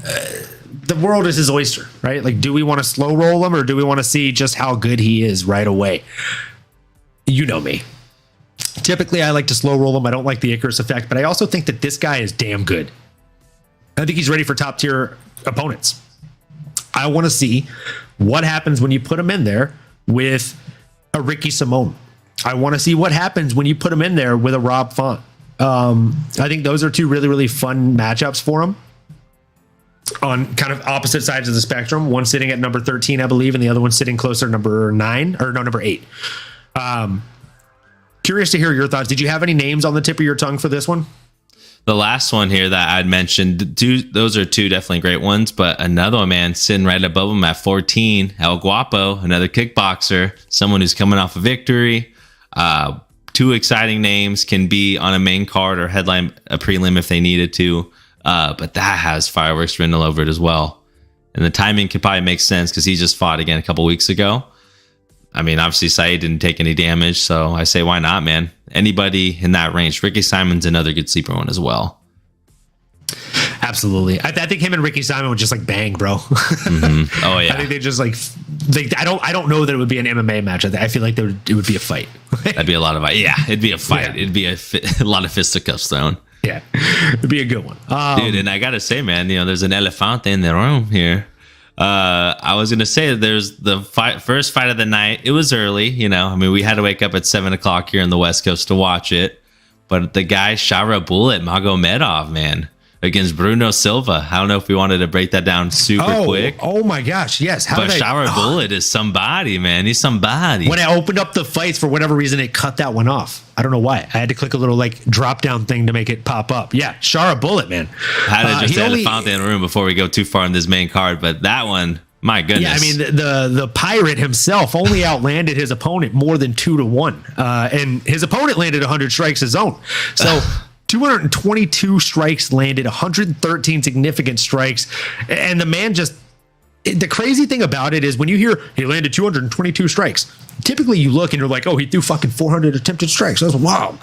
the world is his oyster, right? Like, do we want to slow roll him or do we want to see just how good he is right away? You know me. Typically, I like to slow roll him. I don't like the Icarus effect, but I also think that this guy is damn good. I think he's ready for top tier opponents. I want to see what happens when you put him in there with a Ricky Simone. I want to see what happens when you put him in there with a Rob Font. I think those are 2 really, really fun matchups for him on kind of opposite sides of the spectrum. One sitting at number 13, I believe, and the other one sitting closer to number 8. Curious to hear your thoughts. Did you have any names on the tip of your tongue for this one? The last one here that I'd mentioned, those are 2 definitely great ones, but another one, man, sitting right above him at 14, El Guapo, another kickboxer, someone who's coming off a victory. 2 exciting names, can be on a main card or headline a prelim if they needed to, but that has fireworks written all over it as well. And the timing could probably make sense because he just fought again a couple weeks ago. I mean, obviously, Saeed didn't take any damage, so I say, why not, man? Anybody in that range. Ricky Simon's another good sleeper one as well. Absolutely. I think him and Ricky Simon would just like bang, bro. Mm-hmm. Oh, yeah. I think they just like, I don't know that it would be an MMA match. I feel like it would be a fight. That'd be a lot of, yeah, it'd be a fight. Yeah. It'd be a lot of fisticuffs thrown. Yeah, it'd be a good one. Dude, and I gotta say, man, there's an elefante in the room here. I was gonna say that there's the first fight of the night. It was early, we had to wake up at 7:00 here on the West Coast to watch it. But the guy Shara Bullet Magomedov, man, against Bruno Silva. I don't know if we wanted to break that down super quick. Oh my gosh, yes. Shara Bullet is somebody, man. He's somebody. When I opened up the fights, for whatever reason, it cut that one off. I don't know why. I had to click a little drop down thing to make it pop up. Yeah, Shara Bullet, man. Had to just elefante in the room before we go too far in this main card, but that one. My goodness. Yeah, I mean, the pirate himself only outlanded his opponent more than 2-1. And his opponent landed 100 strikes his own. So 222 strikes landed, 113 significant strikes. And the man the crazy thing about it is when you hear he landed 222 strikes, typically you look and you're like, oh, he threw fucking 400 attempted strikes. That's wow.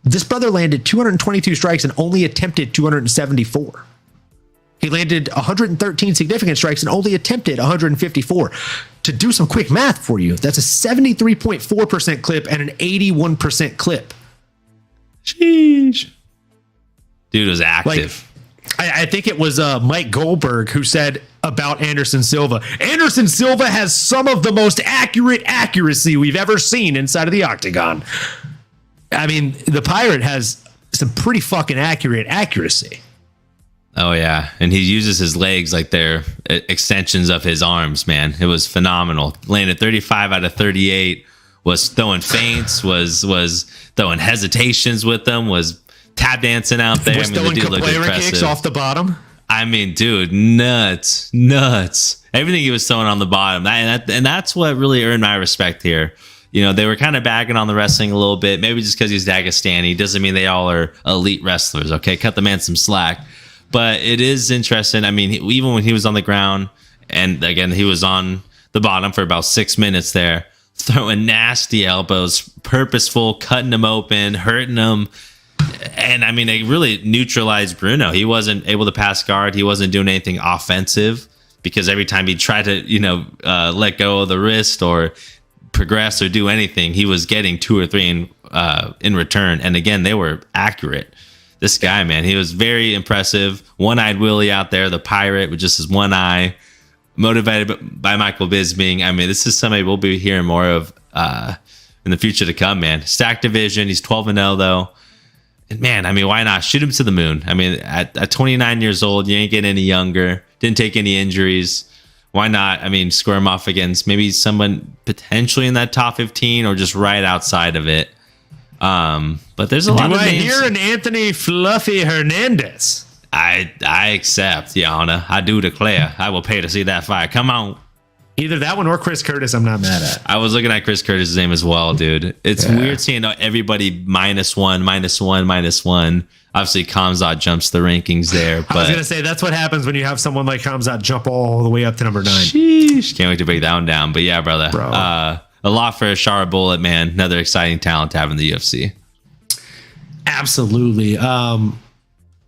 This brother landed 222 strikes and only attempted 274. He landed 113 significant strikes and only attempted 154. To do some quick math for you, that's a 73.4% clip and an 81% clip. Sheesh. Dude was active. I think it was Mike Goldberg who said about Anderson Silva. Anderson Silva has some of the most accuracy we've ever seen inside of the octagon. I mean, the Pirate has some pretty fucking accuracy. Oh, yeah. And he uses his legs like they're extensions of his arms, man. It was phenomenal. Landed 35 out of 38, was throwing feints, was throwing hesitations with them, was tap dancing out there. Was throwing capoeira kicks off the bottom. I mean, dude, nuts. Everything he was throwing on the bottom. And that's what really earned my respect here. They were kind of bagging on the wrestling a little bit, maybe just because he's Dagestani. Doesn't mean they all are elite wrestlers, okay? Cut the man some slack. But it is interesting. I mean, even when he was on the ground, and again, he was on the bottom for about 6 minutes there, throwing nasty elbows, purposeful, cutting him open, hurting him. And I mean, it really neutralized Bruno. He wasn't able to pass guard. He wasn't doing anything offensive because every time he tried to, let go of the wrist or progress or do anything, he was getting 2 or 3 in return. And again, they were accurate. This guy, man, he was very impressive. One-eyed Willie out there, the pirate with just his one eye, motivated by Michael Bisping. I mean, this is somebody we'll be hearing more of in the future to come, man. Stacked division. He's 12-0, though. And, man, I mean, why not? Shoot him to the moon. I mean, at 29 years old, you ain't getting any younger. Didn't take any injuries. Why not? I mean, square him off against maybe someone potentially in that top 15 or just right outside of it. But there's a lot of names. Do I hear an Anthony Fluffy Hernandez? I accept, Your Honor. I do declare. I will pay to see that fight. Come on. Either that one or Chris Curtis, I'm not mad at. I was looking at Chris Curtis' name as well, dude. It's weird seeing everybody -1. Obviously, Khamzat jumps the rankings there. But I was going to say, that's what happens when you have someone like Khamzat jump all the way up to number 9. Sheesh. Can't wait to break that one down. But yeah, brother. A lot for Shara Bullet, man. Another exciting talent to have in the UFC. Absolutely.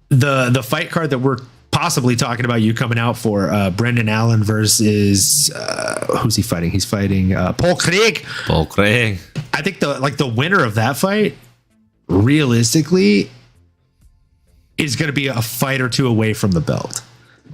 The fight card that we're possibly talking about you coming out for, Brendan Allen versus who's he fighting? He's fighting Paul Craig. I think the winner of that fight, realistically, is going to be a fight or two away from the belt.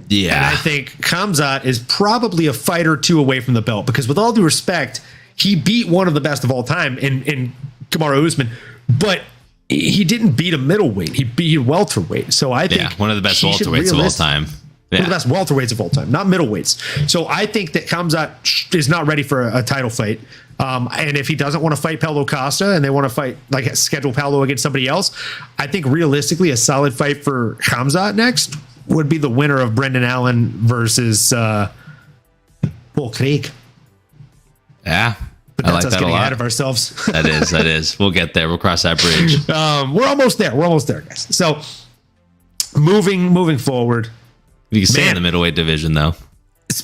Yeah. And I think Khamzat is probably a fight or two away from the belt because, with all due respect, he beat one of the best of all time in Kamaru Usman, but he didn't beat a middleweight. He beat a welterweight. So I think one of the best welterweights of all time. One of the best welterweights of all time, not middleweights. So I think that Khamzat is not ready for a title fight. And if he doesn't want to fight Paulo Costa and they want to fight, like schedule Paulo against somebody else, I think realistically a solid fight for Khamzat next would be the winner of Brendan Allen versus Paul Craig. Yeah. But that's us getting ahead of ourselves. That is. We'll get there. We'll cross that bridge. We're almost there, guys. So moving forward. You can stay in the middleweight division, though.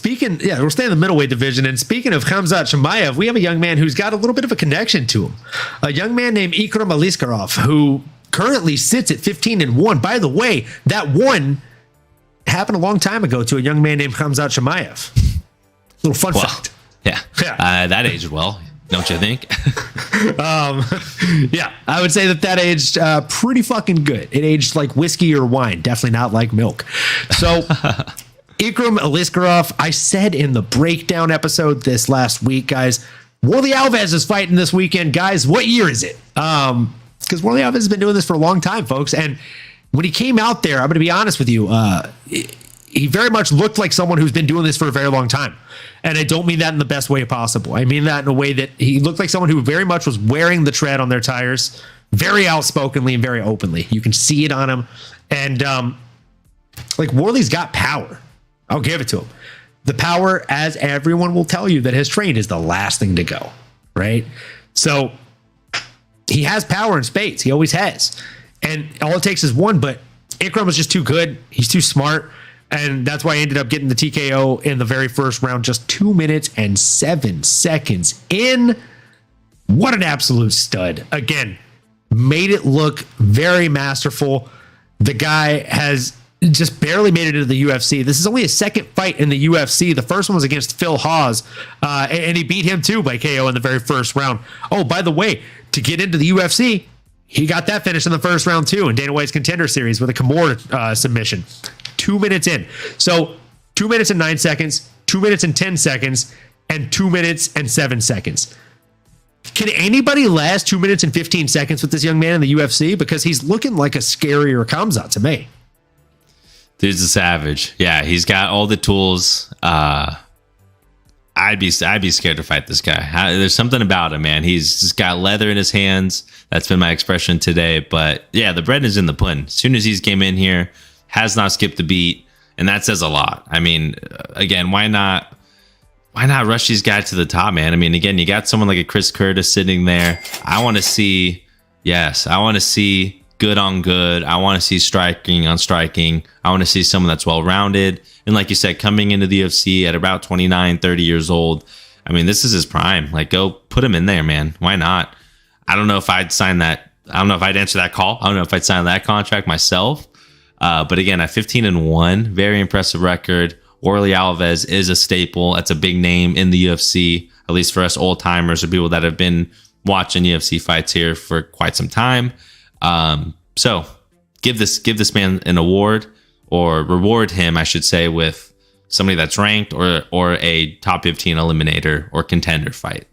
We'll stay in the middleweight division. And speaking of Khamzat Chimaev, we have a young man who's got a little bit of a connection to him. A young man named Ikram Aliskerov, who currently sits at 15-1. By the way, that one happened a long time ago to a young man named Khamzat Chimaev. Little fun fact. Yeah. That aged well. Don't you think? Yeah, I would say that aged pretty fucking good. It aged like whiskey or wine, definitely not like milk. So Ikram Aliskerov, I said in the breakdown episode this last week, guys, Warlley Alves is fighting this weekend. Guys, what year is it? Because Warlley Alves has been doing this for a long time, folks. And when he came out there, I'm going to be honest with you, he very much looked like someone who's been doing this for a very long time. And I don't mean that in the best way possible. I mean that in a way that he looked like someone who very much was wearing the tread on their tires, very outspokenly and very openly. You can see it on him. And like Warlley's got power. I'll give it to him. The power, as everyone will tell you that has trained, is the last thing to go, right? So he has power in spades. He always has. And all it takes is one, but Ikram was just too good. He's too smart. And that's why I ended up getting the TKO in the very first round, just 2 minutes and 7 seconds in. What an absolute stud. Again, made it look very masterful. The guy has just barely made it into the UFC. This is only his second fight in the UFC. The first one was against Phil Hawes, and he beat him too by KO in the very first round. Oh, by the way, to get into the UFC, he got that finish in the first round too in Dana White's Contender Series with a Kimura submission. 2 minutes in. So 2 minutes and 9 seconds, 2 minutes and 10 seconds, and 2 minutes and 7 seconds. Can anybody last 2 minutes and 15 seconds with this young man in the UFC? Because he's looking like a scarier Kamzat to me. Dude's a savage. Yeah, he's got all the tools. I'd be scared to fight this guy. There's something about him, man. He's just got leather in his hands. That's been my expression today. But yeah, the bread is in the pudding. As soon as he's came in here, has not skipped a beat, and that says a lot. I mean, again, why not rush these guys to the top, man? I mean, again, you got someone like a Chris Curtis sitting there. I want to see good on good. I want to see striking on striking. I want to see someone that's well-rounded. And like you said, coming into the UFC at about 29, 30 years old, I mean, this is his prime. Like, go put him in there, man. Why not? I don't know if I'd sign that. I don't know if I'd answer that call. I don't know if I'd sign that contract myself. But again, at 15-1, very impressive record. Warlley Alves is a staple. That's a big name in the UFC, at least for us old timers or people that have been watching UFC fights here for quite some time. So give this man an award, or reward him, I should say, with somebody that's ranked or a top 15 eliminator or contender fight.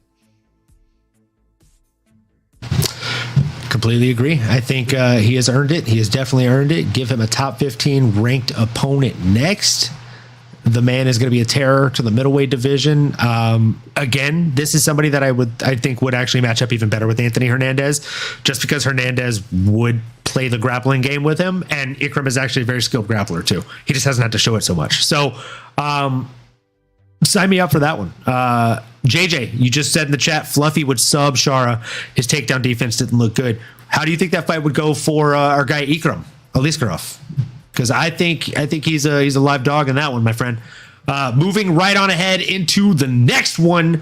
Completely agree. I think he has earned it. He has definitely earned it. Give him a top 15 ranked opponent next. The man is going to be a terror to the middleweight division. Again, this is somebody that I think would actually match up even better with Anthony Hernandez, just because Hernandez would play the grappling game with him, and Ikram is actually a very skilled grappler too. He just hasn't had to show it so much. So sign me up for that one. JJ, you just said in the chat, Fluffy would sub Shara. His takedown defense didn't look good. How do you think that fight would go for our guy Ikram Aliskerov? Because I think he's a live dog in that one, my friend. Moving right on ahead into the next one,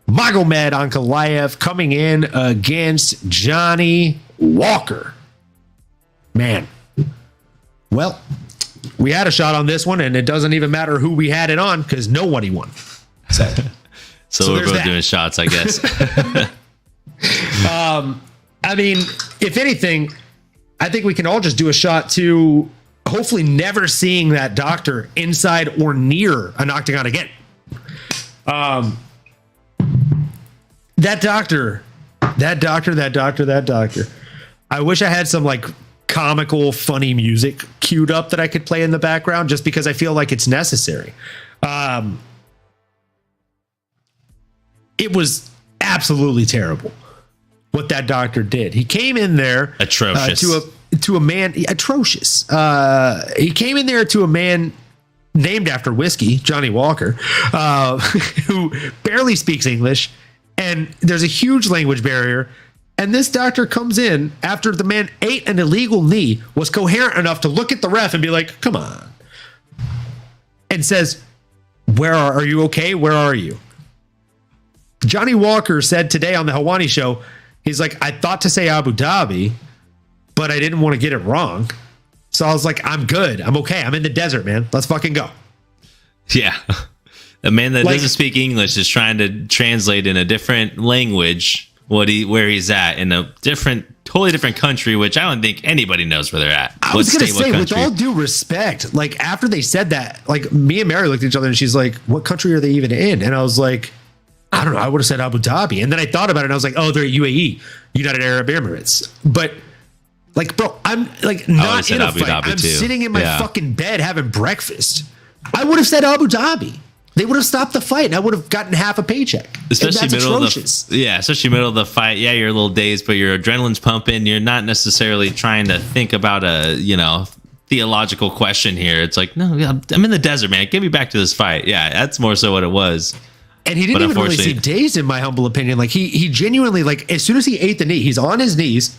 Magomed Ankalaev coming in against Johnny Walker. Man, well, we had a shot on this one, and it doesn't even matter who we had it on because nobody won. So we're both doing shots, I guess. I mean, if anything, I think we can all just do a shot to hopefully never seeing that doctor inside or near an octagon again. That doctor. I wish I had some like comical, funny music queued up that I could play in the background, just because I feel like it's necessary. It was absolutely terrible what that doctor did. He came in there atrocious to a man atrocious. He came in there to a man named after whiskey, Johnny Walker, who barely speaks English, and there's a huge language barrier. And this doctor comes in after the man ate an illegal knee, was coherent enough to look at the ref and be like, "Come on," and says, "Where are you? Okay, where are you?" Johnny Walker said today on the Hawani show, he's like, "I thought to say Abu Dhabi, but I didn't want to get it wrong. So I was like, I'm good. I'm okay. I'm in the desert, man. Let's fucking go." Yeah. A man that doesn't speak English is trying to translate in a different language where he's at in a totally different country, which I don't think anybody knows where they're at. I was going to say, with all due respect, like after they said that, like me and Mary looked at each other and she's like, what country are they even in? And I was like, I don't know. I would have said Abu Dhabi. And then I thought about it and I was like, oh, they're UAE, United Arab Emirates. But like, bro, I'm like not in a Abu fight. Dhabi I'm too. sitting in my fucking bed having breakfast. I would have said Abu Dhabi. They would have stopped the fight and I would have gotten half a paycheck. Especially especially middle of the fight. Yeah, you're a little dazed, but your adrenaline's pumping. You're not necessarily trying to think about a, theological question here. It's like, no, I'm in the desert, man. Get me back to this fight. Yeah, that's more so what it was. And he didn't even really seem dazed, in my humble opinion. Like he genuinely, like as soon as he ate the knee, he's on his knees,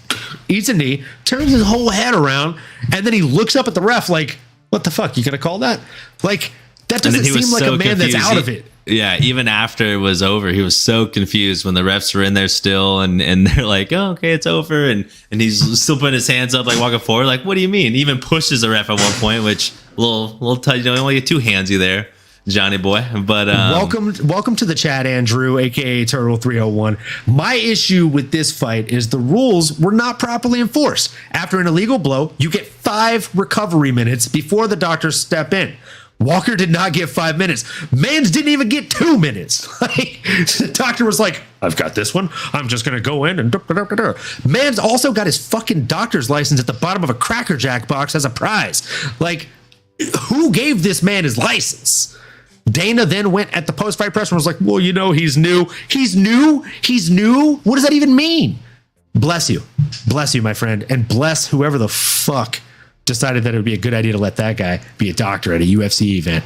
eats a knee, turns his whole head around, and then he looks up at the ref like, what the fuck? You gonna call that? Like, that doesn't seem like a man that's out of it. Yeah, even after it was over, he was so confused when the refs were in there still, and they're like, "Oh, okay, it's over," and he's still putting his hands up, like walking forward, like, "What do you mean?" He even pushes the ref at one point, which little touch, you only get two handsy there, Johnny boy. But welcome to the chat, Andrew, aka Turtle 301. My issue with this fight is the rules were not properly enforced. After an illegal blow, you get 5 recovery minutes before the doctors step in. Walker did not get 5 minutes. Mans didn't even get 2 minutes. Like, the doctor was like, I've got this one. I'm just going to go in and... Mans also got his fucking doctor's license at the bottom of a Cracker Jack box as a prize. Like, who gave this man his license? Dana then went at the post-fight press and was like, well, he's new. He's new? He's new? What does that even mean? Bless you. Bless you, my friend. And bless whoever the fuck decided that it would be a good idea to let that guy be a doctor at a UFC event.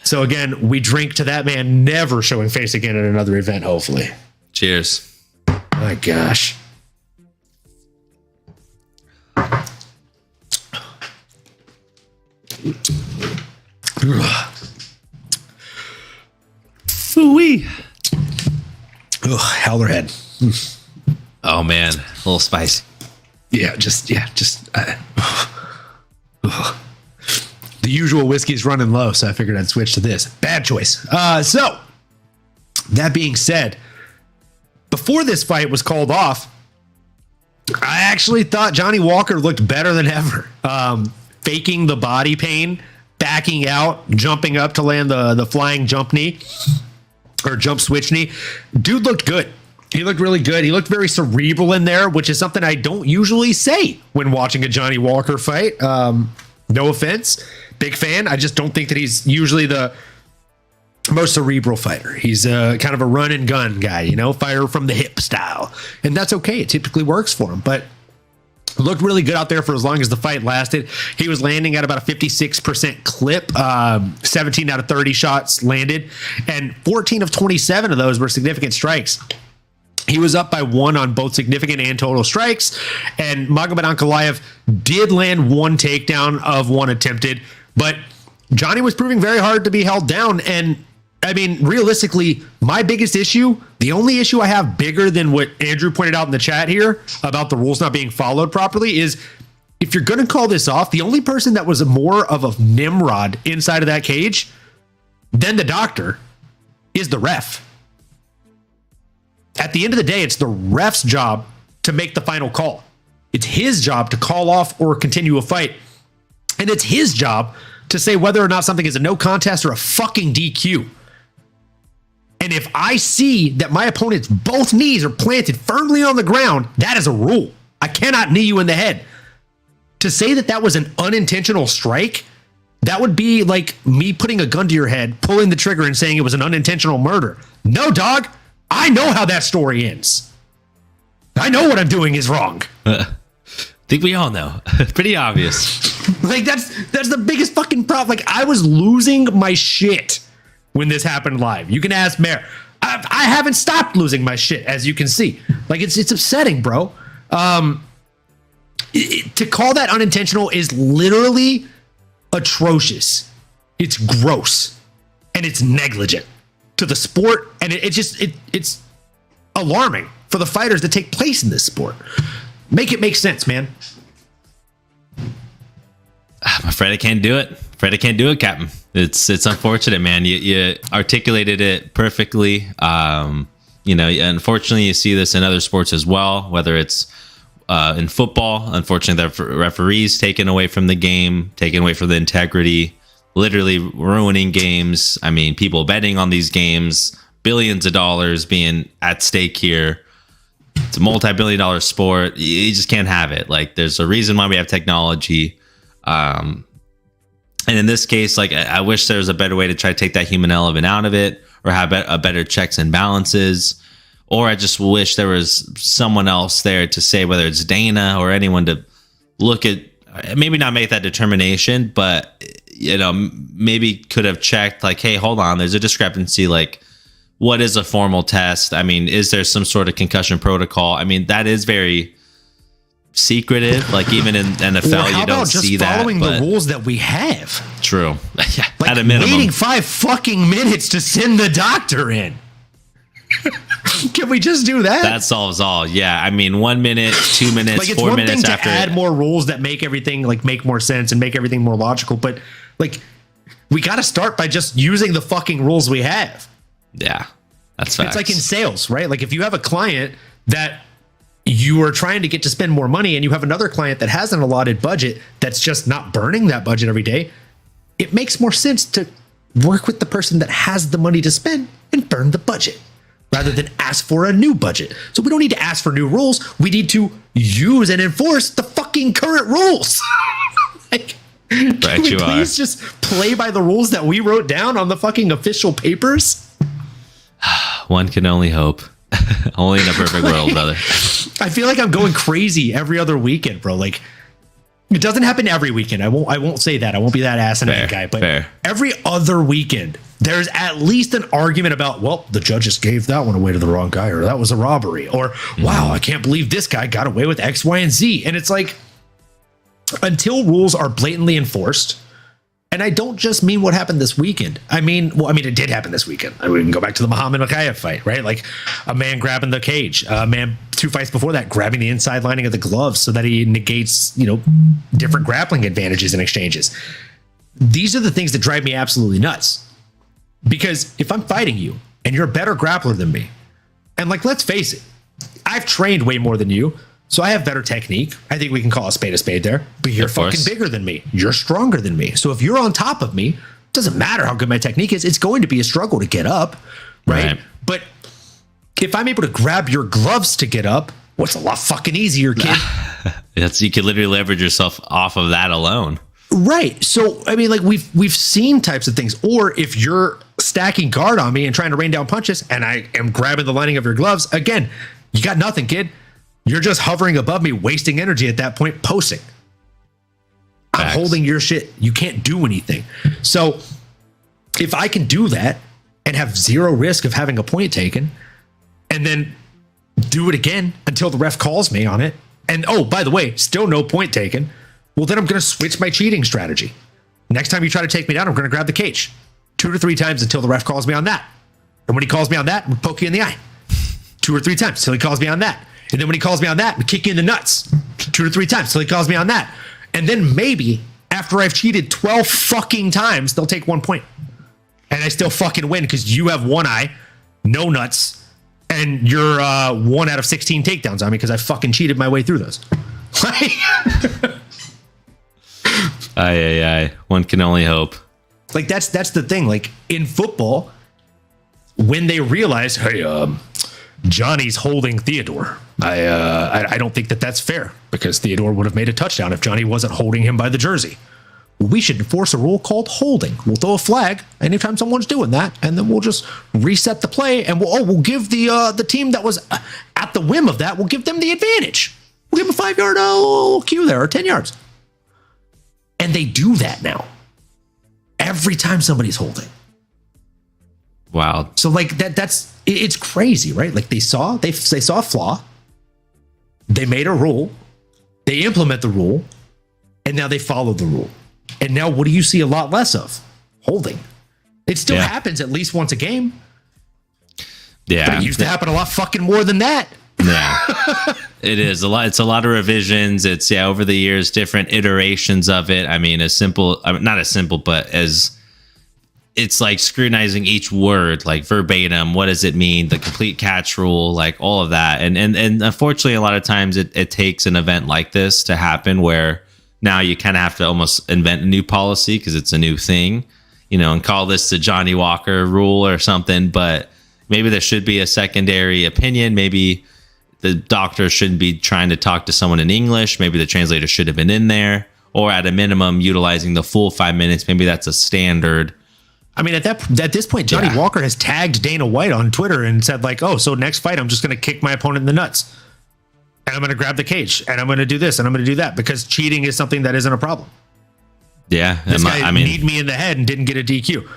So again, we drink to that man never showing face again at another event, hopefully. Cheers. My gosh. Ooh-wee. Howlerhead. Oh man, a little spicy. The usual whiskey's running low, so I figured I'd switch to this. Bad choice. So, that being said, before this fight was called off, I actually thought Johnny Walker looked better than ever. Faking the body pain, backing out, jumping up to land the flying jump knee, or jump switch knee. Dude looked good. He looked really good. He looked very cerebral in there, which is something I don't usually say when watching a Johnny Walker fight. No offense. Big fan. I just don't think that he's usually the most cerebral fighter. He's kind of a run and gun guy, fire from the hip style. And that's okay. It typically works for him. But looked really good out there for as long as the fight lasted. He was landing at about a 56% clip. 17 out of 30 shots landed. And 14 of 27 of those were significant strikes. He was up by 1 on both significant and total strikes. And Magomed Ankalaev did land 1 takedown of 1 attempted. But Johnny was proving very hard to be held down. And I mean, realistically, my biggest issue, the only issue I have bigger than what Andrew pointed out in the chat here about the rules not being followed properly is, if you're going to call this off, the only person that was more of a Nimrod inside of that cage than the doctor is the ref. At the end of the day, it's the ref's job to make the final call. It's his job to call off or continue a fight. And it's his job to say whether or not something is a no contest or a fucking DQ. And if I see that my opponent's both knees are planted firmly on the ground, that is a rule. I cannot knee you in the head. To say that that was an unintentional strike, that would be like me putting a gun to your head, pulling the trigger and saying it was an unintentional murder. No, dog. I know how that story ends. I know what I'm doing is wrong. I think we all know. Pretty obvious. Like, that's the biggest fucking problem. Like, I was losing my shit when this happened live. You can ask Mare. I haven't stopped losing my shit, as you can see. Like, it's upsetting, bro. To call that unintentional is literally atrocious. It's gross. And it's negligent to the sport, and it's alarming for the fighters that take place in this sport. Make it make sense, man. I'm afraid I can't do it. Afraid I can't do it, Captain. It's unfortunate, man. You articulated it perfectly. Unfortunately, you see this in other sports as well, whether it's in football. Unfortunately, the referees taken away from the game, taken away from the integrity, literally ruining games. I mean, people betting on these games, billions of dollars being at stake here. It's a multi-billion-dollar sport. You just can't have it. Like, there's a reason why we have technology. And in this case, like, I wish there was a better way to try to take that human element out of it, or have a better checks and balances. Or I just wish there was someone else there to say, whether it's Dana or anyone, to look at, maybe not make that determination, but, maybe could have checked, like, hey, hold on, there's a discrepancy. Like, what is a formal test? I mean, is there some sort of concussion protocol? I mean, that is very secretive. Like, even in NFL, you don't see that. Following the rules that we have. True. Yeah, like, at a minimum. Waiting 5 fucking minutes to send the doctor in. Can we just do that? That solves all. Yeah, I mean, 1 minute, 2 minutes, like, it's 4 one minutes thing after. To add more rules that make everything make more sense and make everything more logical, but like, we got to start by just using the fucking rules we have. Yeah, that's facts. It's like in sales, right? Like, if you have a client that you are trying to get to spend more money, and you have another client that has an allotted budget that's just not burning that budget every day, it makes more sense to work with the person that has the money to spend and burn the budget, rather than ask for a new budget. So we don't need to ask for new rules. We need to use and enforce the fucking current rules. Like, can we please just play by the rules that we wrote down on the fucking official papers? One can only hope. Only in a perfect world, brother. I feel like I'm going crazy every other weekend, bro. Like, it doesn't happen every weekend. I won't say that. I won't be that asinine guy. But every other weekend, there's at least an argument about, well, the judges gave that one away to the wrong guy, or that was a robbery, or wow, I can't believe this guy got away with X, Y, and Z. And it's like, until rules are blatantly enforced, and I don't just mean what happened this weekend. I mean, it did happen this weekend. We can go back to the Muhammad Makayev fight, right? Like, a man grabbing the cage, a man 2 fights before that grabbing the inside lining of the gloves so that he negates, different grappling advantages and exchanges. These are the things that drive me absolutely nuts. Because if I'm fighting you and you're a better grappler than me, and like, let's face it, I've trained way more than you, so I have better technique. I think we can call a spade there. But you're fucking bigger than me. You're stronger than me. So if you're on top of me, it doesn't matter how good my technique is. It's going to be a struggle to get up, right? But if I'm able to grab your gloves to get up, what's a lot fucking easier, kid? You could literally leverage yourself off of that alone. Right. So, I mean, like, we've seen types of things. Or if you're stacking guard on me and trying to rain down punches, and I am grabbing the lining of your gloves, again, you got nothing, kid. You're just hovering above me, wasting energy at that point, posing. I'm holding your shit. You can't do anything. So if I can do that and have zero risk of having a point taken, and then do it again until the ref calls me on it, and oh, by the way, still no point taken, well, then I'm going to switch my cheating strategy. Next time you try to take me down, I'm going to grab the cage 2 to 3 times until the ref calls me on that. And when he calls me on that, I'm going to poke you in the eye 2 or 3 times until he calls me on that. And then when he calls me on that, we kick you in the nuts 2 to 3 times till he calls me on that. And then maybe after I've cheated 12 fucking times, they'll take 1 point. And I still fucking win because you have one eye, no nuts, and you're 1 out of 16 takedowns on me because I fucking cheated my way through those. Aye. One can only hope. Like, that's the thing. Like, in football, when they realize, hey, Johnny's holding Theodore. I don't think that's fair, because Theodore would have made a touchdown if Johnny wasn't holding him by the jersey. We should enforce a rule called holding. We'll throw a flag anytime someone's doing that, and then we'll just reset the play, and we'll give the team that was at the whim of that, we'll give them the advantage. We'll give them a 5-yard cue there, or 10 yards. And they do that now. Every time somebody's holding. Wow. So like it's crazy, right? Like they saw a flaw, they made a rule, they implement the rule, and now they follow the rule. And now what do you see a lot less of? Holding. It still happens at least once a game. Yeah. But it used to happen a lot fucking more than that. Yeah. It is a lot. It's a lot of revisions. It's over the years, different iterations of it. I mean, not as simple, but as it's like scrutinizing each word, like verbatim. What does it mean? The complete catch rule, like all of that. And unfortunately, a lot of times it takes an event like this to happen where now you kind of have to almost invent a new policy because it's a new thing, and call this the Johnny Walker rule or something. But maybe there should be a secondary opinion. Maybe the doctor shouldn't be trying to talk to someone in English. Maybe the translator should have been in there, or at a minimum, utilizing the full 5 minutes. Maybe that's a standard. I mean, at this point, Johnny Walker has tagged Dana White on Twitter and said like, "Oh, so next fight, I'm just going to kick my opponent in the nuts, and I'm going to grab the cage, and I'm going to do this, and I'm going to do that because cheating is something that isn't a problem." Yeah, this guy kneed me in the head and didn't get a DQ.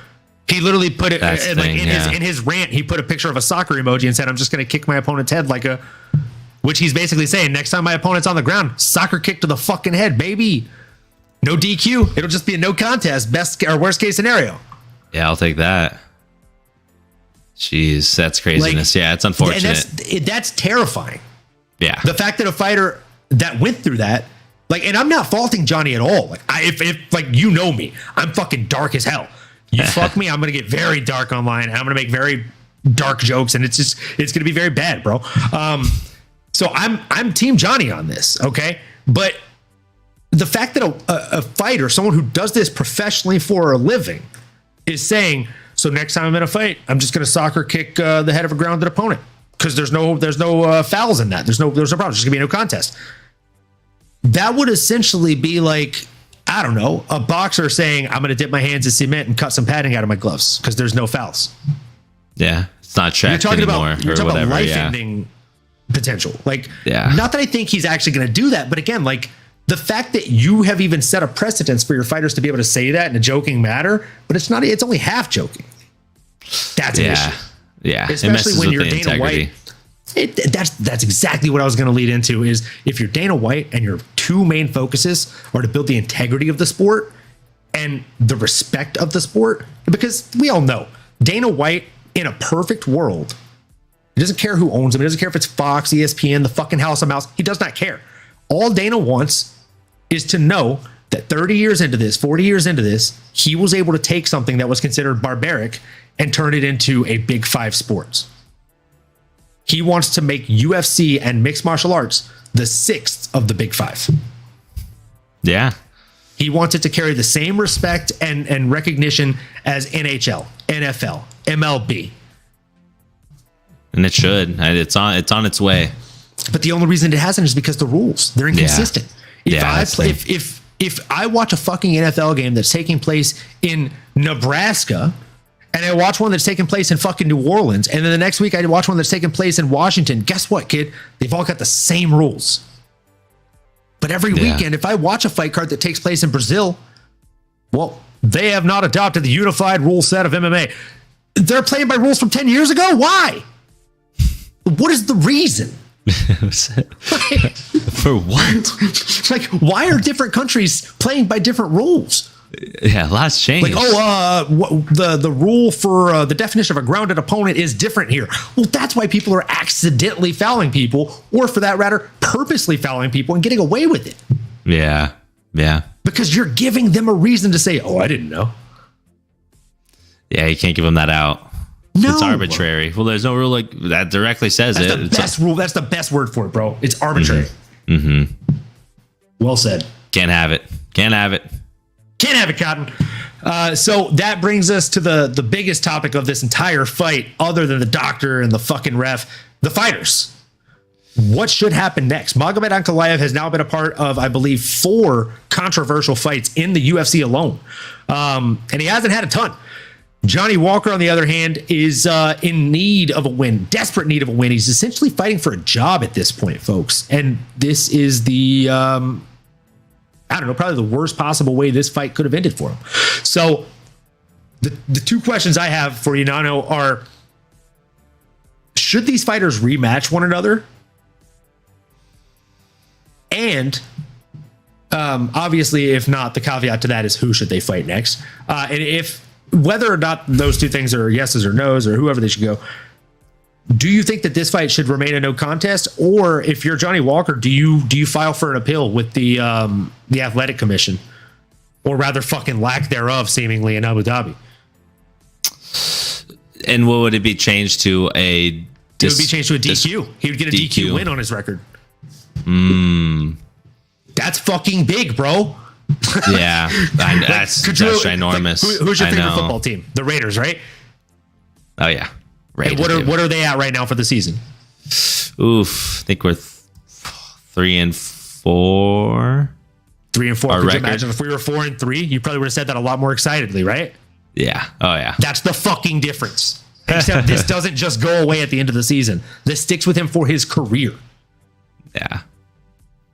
He literally put it in his rant. He put a picture of a soccer emoji and said, "I'm just going to kick my opponent's head which he's basically saying, next time my opponent's on the ground, soccer kick to the fucking head, baby. No DQ. It'll just be a no contest, best or worst case scenario." Yeah, I'll take that. Jeez, that's craziness. It's unfortunate. That's terrifying. Yeah. The fact that a fighter that went through that, and I'm not faulting Johnny at all. If me, I'm fucking dark as hell. You fuck me, I'm going to get very dark online, and I'm going to make very dark jokes, and it's going to be very bad, bro. So I'm team Johnny on this, okay? But the fact that a fighter, someone who does this professionally for a living, is saying, so next time I'm in a fight, I'm just going to soccer kick the head of a grounded opponent because there's no fouls in that. There's no problem. There's going to be no contest. That would essentially be like, I don't know, a boxer saying, I'm going to dip my hands in cement and cut some padding out of my gloves because there's no fouls. Yeah, it's not checked anymore. You're talking about life-ending potential. Not that I think he's actually going to do that, but again, the fact that you have even set a precedence for your fighters to be able to say that in a joking manner, but it's only half joking. That's an issue. Yeah. Especially when you're Dana White. That's exactly what I was going to lead into is if you're Dana White and your two main focuses are to build the integrity of the sport and the respect of the sport, because we all know Dana White in a perfect world, he doesn't care who owns him. He doesn't care if it's Fox, ESPN, the fucking House of Mouse. He does not care. All Dana wants is to know that 30 years into this, 40 years into this, he was able to take something that was considered barbaric and turn it into a Big Five sports. He wants to make UFC and mixed martial arts the sixth of the Big Five. Yeah. He wants it to carry the same respect and recognition as NHL, NFL, MLB. And it should. It's on its way. But the only reason it hasn't is because the rules, they're inconsistent. Yeah. If I watch a fucking NFL game that's taking place in Nebraska and I watch one that's taking place in fucking New Orleans, and then the next week I watch one that's taking place in Washington, guess what, kid? They've all got the same rules. But every weekend, if I watch a fight card that takes place in Brazil, well, they have not adopted the unified rule set of MMA. They're playing by rules from 10 years ago? Why? What is the reason? For what? Why are different countries playing by different rules? Yeah, lots changed. The rule for the definition of a grounded opponent is different here. Well, that's why people are accidentally fouling people, or for that matter, purposely fouling people and getting away with it. Yeah. Because you're giving them a reason to say, "Oh, I didn't know." Yeah, you can't give them that out. No. It's arbitrary. Well, there's no rule that directly says that's it. The best rule. That's the best word for it, bro. It's arbitrary. Mm-hmm. Well said. Can't have it. Can't have it, Cotton. So that brings us to the biggest topic of this entire fight, other than the doctor and the fucking ref, the fighters. What should happen next? Magomed Ankalaev has now been a part of, I believe, 4 controversial fights in the UFC alone. And he hasn't had a ton. Johnny Walker, on the other hand, is in need of a win, desperate need of a win. He's essentially fighting for a job at this point, folks. And this is the, probably the worst possible way this fight could have ended for him. So the two questions I have for you, Nano, are, should these fighters rematch one another? And obviously, if not, the caveat to that is who should they fight next? And if whether or not those two things are yeses or nos or whoever they should go, do you think that this fight should remain a no contest, or if you're Johnny Walker, do you file for an appeal with the athletic commission, or rather fucking lack thereof, seemingly in Abu Dhabi? And what would it be changed to? It would be changed to a DQ. He would get a DQ win on his record. That's fucking big, bro. Yeah, that's ginormous. Like, who's your favorite football team? The Raiders, right? Oh yeah. Raiders, and what are they at right now for the season? Oof, I think we're 3-4. 3-4. Could you imagine if we were 4-3? You probably would have said that a lot more excitedly, right? Yeah. Oh yeah. That's the fucking difference. Except this doesn't just go away at the end of the season. This sticks with him for his career. Yeah.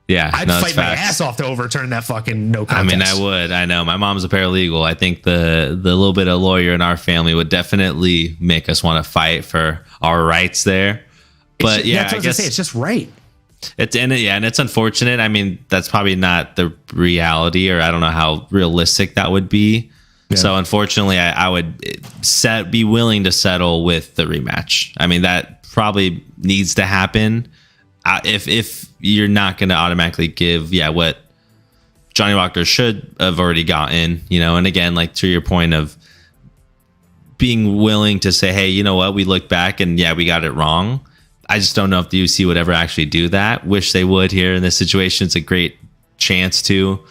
Yeah. I'd fight my ass off to overturn that fucking no contest. I mean, I would. I know. My mom's a paralegal. I think the little bit of lawyer in our family would definitely make us want to fight for our rights there. But yeah, I guess it's just right. And it's unfortunate. I mean, that's probably not the reality, or I don't know how realistic that would be. Yeah. So unfortunately, I would be willing to settle with the rematch. I mean, that probably needs to happen. If you're not going to automatically give, what Johnny Walker should have already gotten, and again, like to your point of being willing to say, hey, you know what, we look back and we got it wrong. I just don't know if the UFC would ever actually do that. Wish they would here in this situation. It's a great chance to,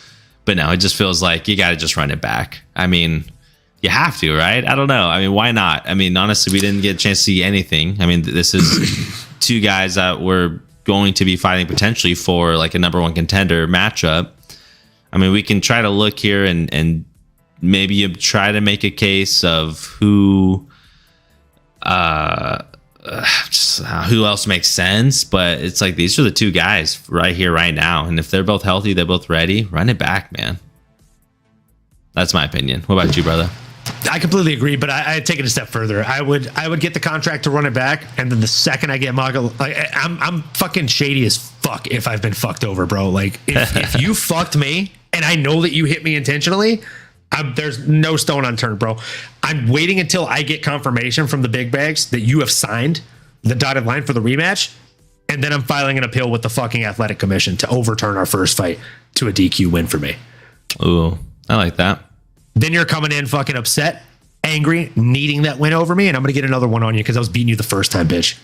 but no, it just feels like you got to just run it back. I mean, you have to, right? I don't know. I mean, why not? I mean, honestly, we didn't get a chance to see anything. I mean, this is two guys that were going to be fighting potentially for like a number one contender matchup. I mean, we can try to look here and maybe you try to make a case of who else makes sense, but it's like these are the two guys right here, right now, and if they're both healthy, they're both ready. Run it back, man. That's my opinion. What about you, brother? I completely agree, but I'd take it a step further. I would get the contract to run it back, and then the second I get Maga, I'm fucking shady as fuck if I've been fucked over, bro. Like if you fucked me and I know that you hit me intentionally, there's no stone unturned, bro. I'm waiting until I get confirmation from the big bags that you have signed the dotted line for the rematch, and then I'm filing an appeal with the fucking athletic commission to overturn our first fight to a DQ win for me. Ooh, I like that. Then you're coming in fucking upset, angry, needing that win over me, and I'm going to get another one on you because I was beating you the first time, bitch.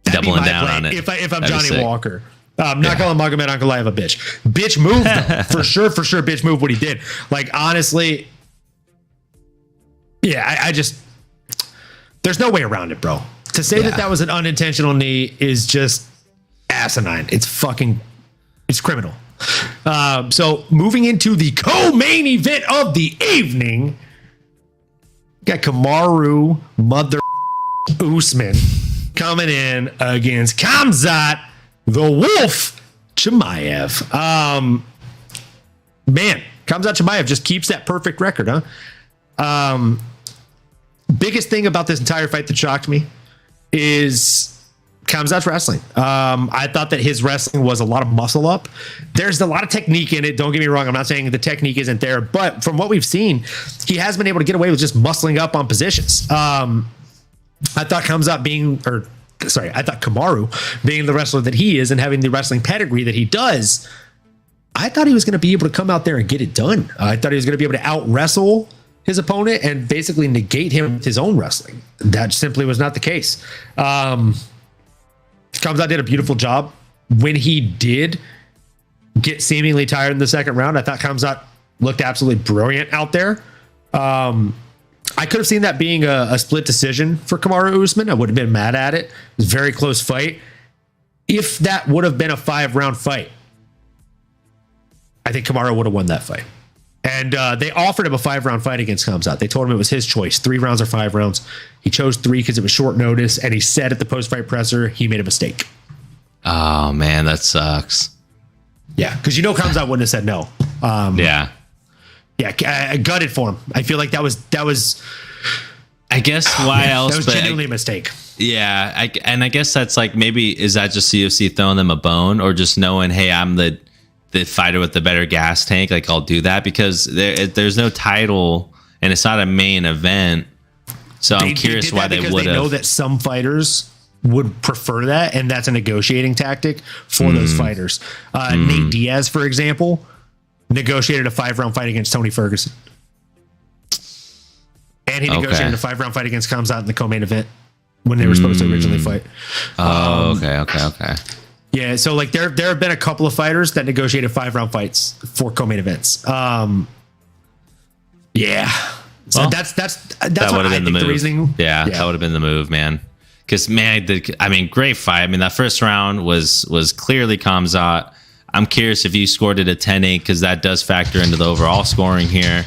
Doubling down on it. If I'm Johnny Walker. I'm not calling Magomed Ankalaev a bitch. Bitch move, though. For sure, bitch move what he did. Like, honestly, I just... There's no way around it, bro. To say that was an unintentional knee is just asinine. It's criminal. So moving into the co-main event of the evening, got Kamaru Mother Usman coming in against Khamzat the Wolf Chimaev. Man, Khamzat Chimaev just keeps that perfect record, huh? Biggest thing about this entire fight that shocked me is Khamzat's wrestling. I thought that his wrestling was a lot of muscle up. There's a lot of technique in it. Don't get me wrong. I'm not saying the technique isn't there, but from what we've seen, he has been able to get away with just muscling up on positions. I thought Kamaru being the wrestler that he is and having the wrestling pedigree that he does, I thought he was going to be able to come out there and get it done. I thought he was going to be able to out wrestle his opponent and basically negate him with his own wrestling. That simply was not the case. Khamzat did a beautiful job. When he did get seemingly tired in the second round, I thought Khamzat looked absolutely brilliant out there. I could have seen that being a split decision for Kamaru Usman. I would have been mad at it. It was a very close fight. If that would have been a 5-round fight, I think Kamaru would have won that fight. And they offered him a 5-round fight against Khamzat. They told him it was his choice, 3 rounds or 5 rounds. He chose 3 because it was short notice, and he said at the post-fight presser he made a mistake. Oh, man, that sucks. Yeah, because Khamzat wouldn't have said no. Yeah, I gutted for him. I feel like that was. I guess why else? That was genuinely a mistake. Yeah, I guess that's like, maybe is that just UFC throwing them a bone, or just knowing, hey, I'm the fighter with the better gas tank, like I'll do that, because there's no title and it's not a main event. So I'm curious why they would have. They know that some fighters would prefer that, and that's a negotiating tactic for those fighters. Nate Diaz, for example, negotiated a 5-round fight against Tony Ferguson. And he negotiated a 5-round fight against Khamzat in the co-main event when they were supposed to originally fight. Okay. Yeah, so like there have been a couple of fighters that negotiated 5-round fights for co-main events. Yeah. So Well, that's that what would have I been the think move. the reasoning. Yeah, that would have been the move, man. Because man, great fight. I mean, that first round was clearly Khamzat. I'm curious if you scored it a 10-8 because that does factor into the overall scoring here.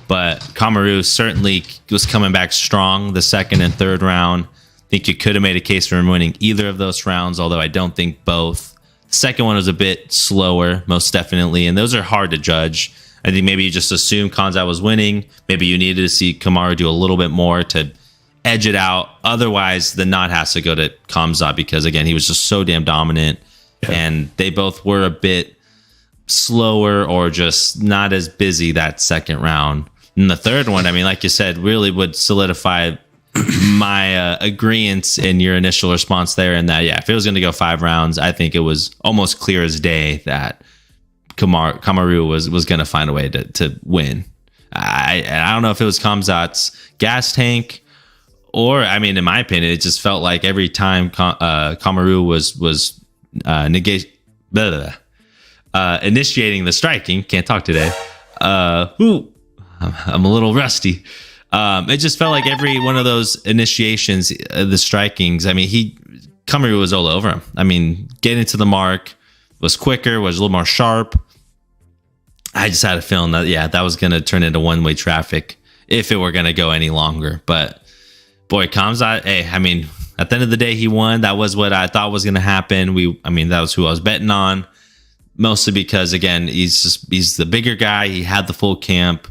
But Kamaru certainly was coming back strong the second and third round. I think you could have made a case for him winning either of those rounds, although I don't think both. The second one was a bit slower, most definitely, and those are hard to judge. I think maybe you just assumed Khamzat was winning. Maybe you needed to see Kamaru do a little bit more to edge it out. Otherwise, the nod has to go to Khamzat because, again, he was just so damn dominant. Yeah. And they both were a bit slower or just not as busy that second round. And the third one, I mean, like you said, really would solidify my agreement in your initial response there. And that, yeah, if it was going to go 5 rounds, I think it was almost clear as day that Kamaru was going to find a way to win. I don't know if it was Khamzat's gas tank or, I mean, in my opinion, it just felt like every time Kamaru was initiating the striking, can't talk today. I'm a little rusty. It just felt like every one of those initiations, the strikings, I mean, Kamaru was all over him. I mean, getting to the mark was quicker, was a little more sharp. I just had a feeling that, yeah, that was going to turn into one-way traffic if it were going to go any longer. But boy, Khamzat, hey, I mean, at the end of the day, he won. That was what I thought was going to happen. That was who I was betting on, mostly because, again, he's the bigger guy. He had the full camp.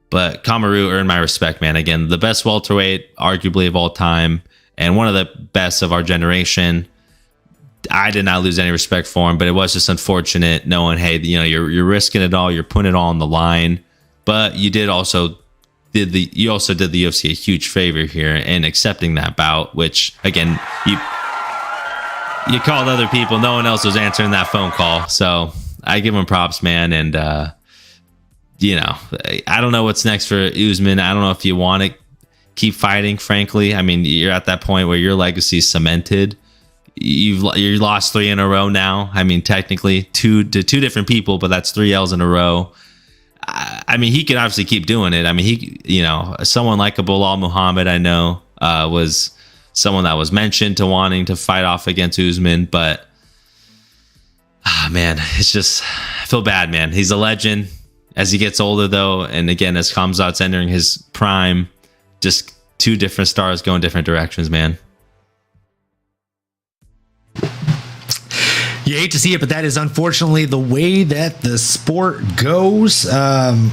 But Kamaru earned my respect, man. Again, the best welterweight, arguably, of all time, and one of the best of our generation. I did not lose any respect for him, but it was just unfortunate knowing, hey, you know, you're risking it all, you're putting it all on the line. But you also did the UFC a huge favor here in accepting that bout, which, again, you called other people. No one else was answering that phone call. So I give him props, man. And, you know, I don't know what's next for Usman. I don't know if you want to keep fighting, frankly. I mean, you're at that point where your legacy is cemented. You lost 3 in a row now. I mean, technically, two different people, but that's 3 L's in a row. I mean, he could obviously keep doing it. I mean, someone like a Bilal Muhammad, I know, was someone that was mentioned to wanting to fight off against Usman, but man, it's just, I feel bad, man. He's a legend. As he gets older, though, and again, as Khamzat's entering his prime, just 2 different stars going different directions, man. You hate to see it, but that is unfortunately the way that the sport goes. Yeah,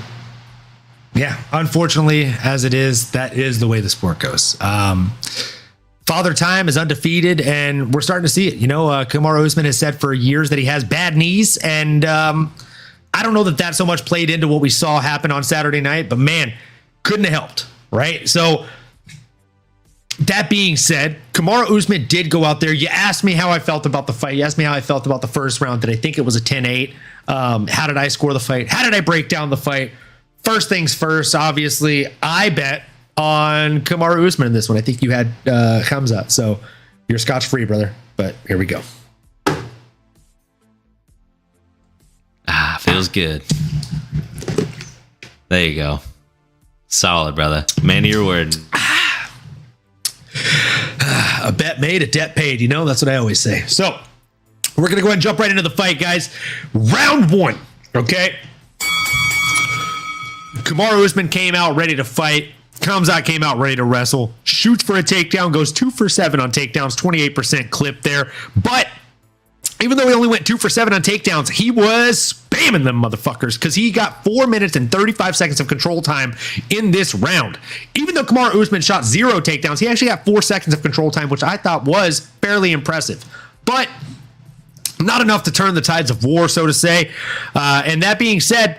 unfortunately, as it is, that is the way the sport goes. Father Time is undefeated, and we're starting to see it. You know, Kamaru Usman has said for years that he has bad knees, and I don't know that so much played into what we saw happen on Saturday night, but man, couldn't have helped, right? So that being said, Kamaru Usman did go out there. You asked me how I felt about the fight. You asked me how I felt about the first round. Did I think it was a 10-8? How did I score the fight? How did I break down the fight? First things first, obviously, I bet on Kamaru Usman in this one. I think you had Khamzat, so you're scotch-free, brother. But here we go. Feels good. There you go. Solid, brother. Man of your word. A bet made, a debt paid. You know, that's what I always say. So we're going to go ahead and jump right into the fight, guys. Round 1. Okay. Kamaru Usman came out ready to fight. Khamzat came out ready to wrestle. Shoots for a takedown. Goes 2 for 7 on takedowns. 28% clip there. But even though he only went 2 for 7 on takedowns, he was spamming them motherfuckers because he got 4 minutes and 35 seconds of control time in this round. Even though Kamaru Usman shot 0 takedowns, he actually got 4 seconds of control time, which I thought was fairly impressive. But not enough to turn the tides of war, so to say. And that being said,